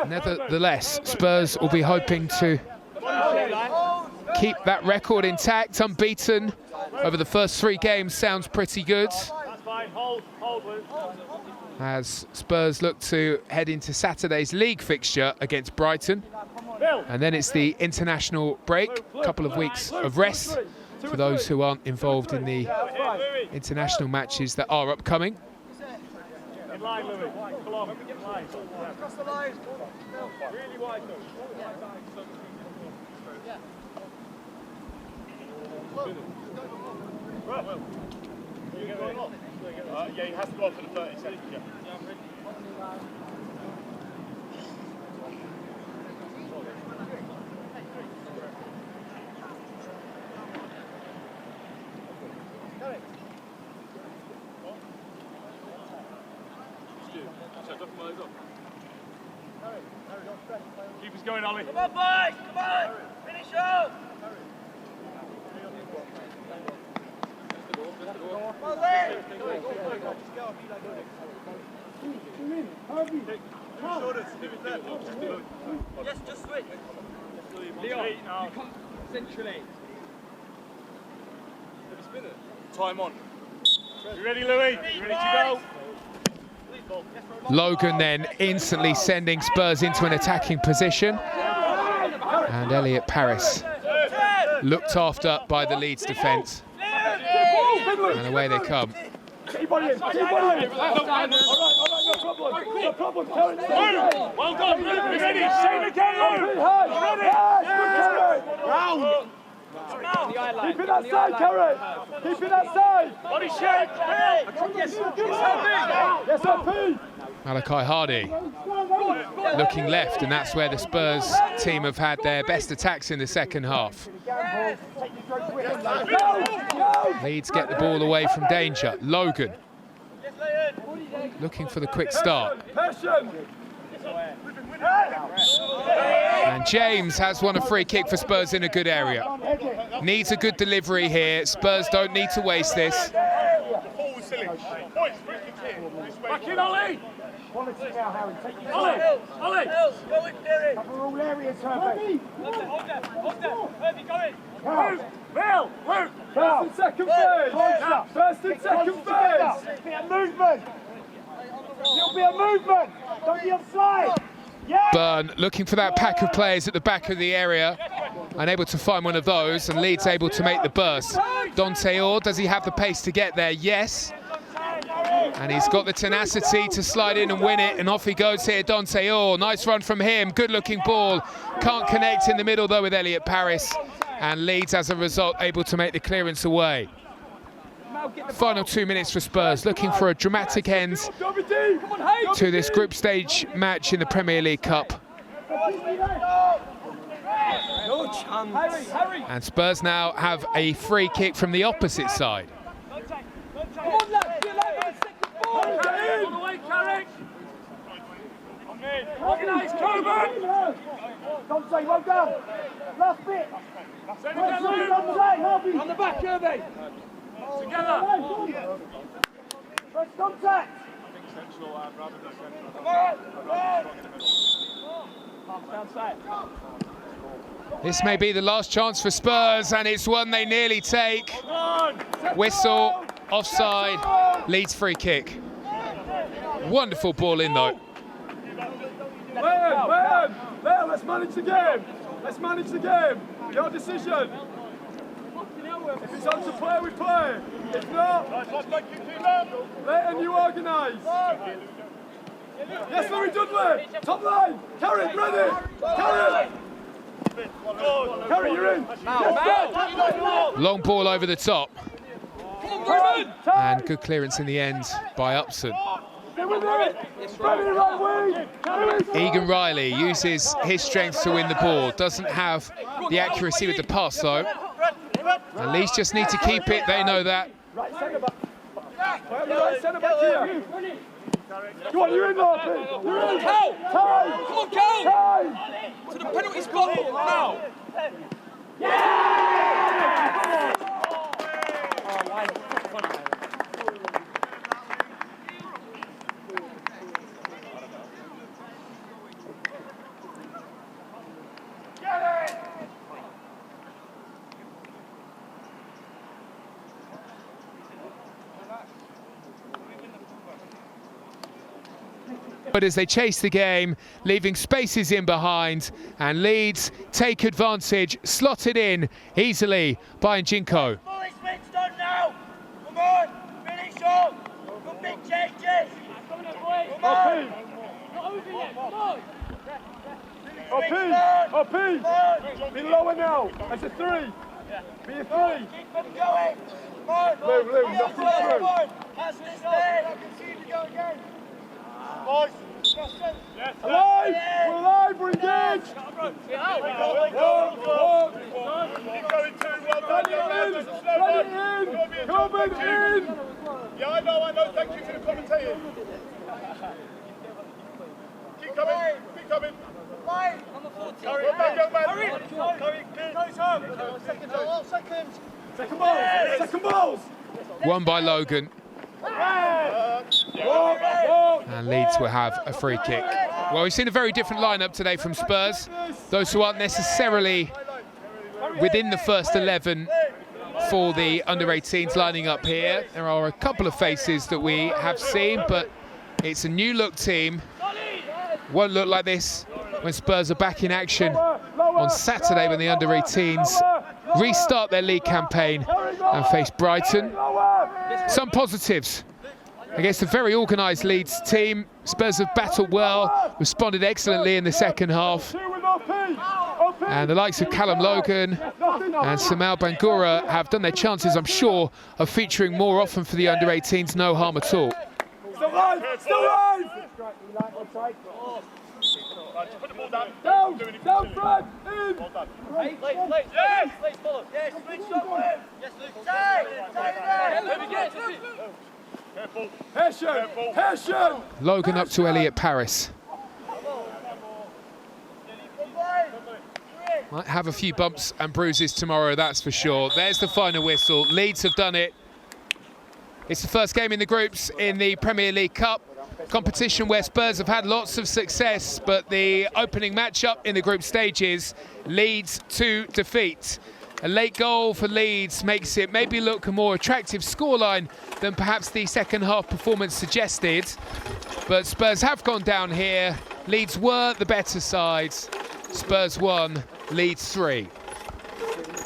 Nevertheless, Spurs will be hoping to keep that record intact, unbeaten over the first 3 games. Sounds pretty good. As Spurs look to head into Saturday's league fixture against Brighton. And then it's the international break, a couple of weeks of rest for those who aren't involved in the international matches that are upcoming. In line, Louis. Come on. In line. Across the line. Really wide, Yeah, he has to go off for the 30 seconds. Yeah. Keep us going, Ollie. Come on, boys! Come on! Finish up! Come on, Lee! Yes, just switch. Leon, you come centrally. Time on. You ready, Louis? You ready to go? Logan then instantly sending Spurs into an attacking position. And Elliot Paris looked after by the Leeds defence. And away they come. Keep on in. Keep on in. All right, no problem. No problem. Well done. We're ready. Same again. Ready. Round. Keep it that side, Kerry. Keep it that side. Body shape. Yes, RP. Malachi Hardy looking left, and that's where the Spurs team have had their best attacks in the second half. Leeds get the ball away from danger. Logan looking for the quick start. And James has won a free kick for Spurs in a good area. Needs a good delivery here. Spurs don't need to waste this. Back in, Ollie. Quality now, Harry. Take your Ollie. Ollie. Go with Derek. Cover all areas, Herbie. Hold that. Herbie, go in. Bill, work. First and second phase. First and second phase. It'll be a movement. It'll be a movement. Don't be offside. Yeah. Byrne looking for that pack of players at the back of the area. Unable to find one of those, and Leeds able to make the burst. Dante Orr, does he have the pace to get there? Yes. And he's got the tenacity to slide in and win it, and off he goes here, Dante Orr. Nice run from him, good-looking ball. Can't connect in the middle, though, with Elliot Paris. And Leeds, as a result, able to make the clearance away. Final 2 minutes for Spurs, looking for a dramatic end to this group stage match in the Premier League Cup. No chance. And Spurs now have a free kick from the opposite side. Come on, lads, get out on the second ball. On the way, Carrick. Organise, Coburn. Don't say, well done. Last bit. On the back, Kirby. Together. First contact. Come on. Outside. This may be the last chance for Spurs, and it's one they nearly take. Whistle, offside, Leeds free kick. Wonderful ball in though. There, let's manage the game. Let's manage the game. Your decision. If it's on to play, we play. If not, let you organise. Yes, Louis Dudley. Top line. Carrick, ready. Carrick. Carrick, you're in. Long ball over the top. And good clearance in the end by Upson. Egan Riley uses his strength to win the ball. Doesn't have the accuracy with the pass though. And Leeds just need to keep it, they know that. Right centre back. Right centre back here. Go on, you're in, Larkin. You're in. Cal! Time! Come on, Cal! Time! To the penalty spot now! But as they chase the game, leaving spaces in behind, and Leeds take advantage, slotted in easily by Njinko. Fully switched on now. Come on, finish up. Good big changes. Come on. Up. Be lower now. That's a 3. Be a 3. Keep them going. Come on. Lou, nothing through. Pass this way. I can see you go again. Boys. Alive! We're alive, we're engaged! Keep going too well. Corbin in! Yeah, I know. Thank you for the commentating. Keep coming. Second balls! Won by Logan. And Leeds will have a free kick. Well, we've seen a very different lineup today from Spurs. Those who aren't necessarily within the first 11 for the under-18s lining up here. There are a couple of faces that we have seen, but it's a new look team. Won't look like this when Spurs are back in action on Saturday when the under-18s restart their league campaign and face Brighton. Some positives against a very organised Leeds team. Spurs have battled well, responded excellently in the second half. And the likes of Callum Logan and Samal Bangura have done their chances, I'm sure, of featuring more often for the under-18s. No harm at all. Still alive! Still alive! Put the ball down. Down, Fred! In! Yes, follow. Yes, switch up. Yes, Luke. Passion! Logan up to Elliot Paris. Might have a few bumps and bruises tomorrow, that's for sure. There's the final whistle. Leeds have done it. It's the first game in the groups in the Premier League Cup competition where Spurs have had lots of success, but the opening matchup in the group stages leads to defeat. A late goal for Leeds makes it maybe look a more attractive scoreline than perhaps the second half performance suggested. But Spurs have gone down here. Leeds were the better side. Spurs 1, Leeds 3.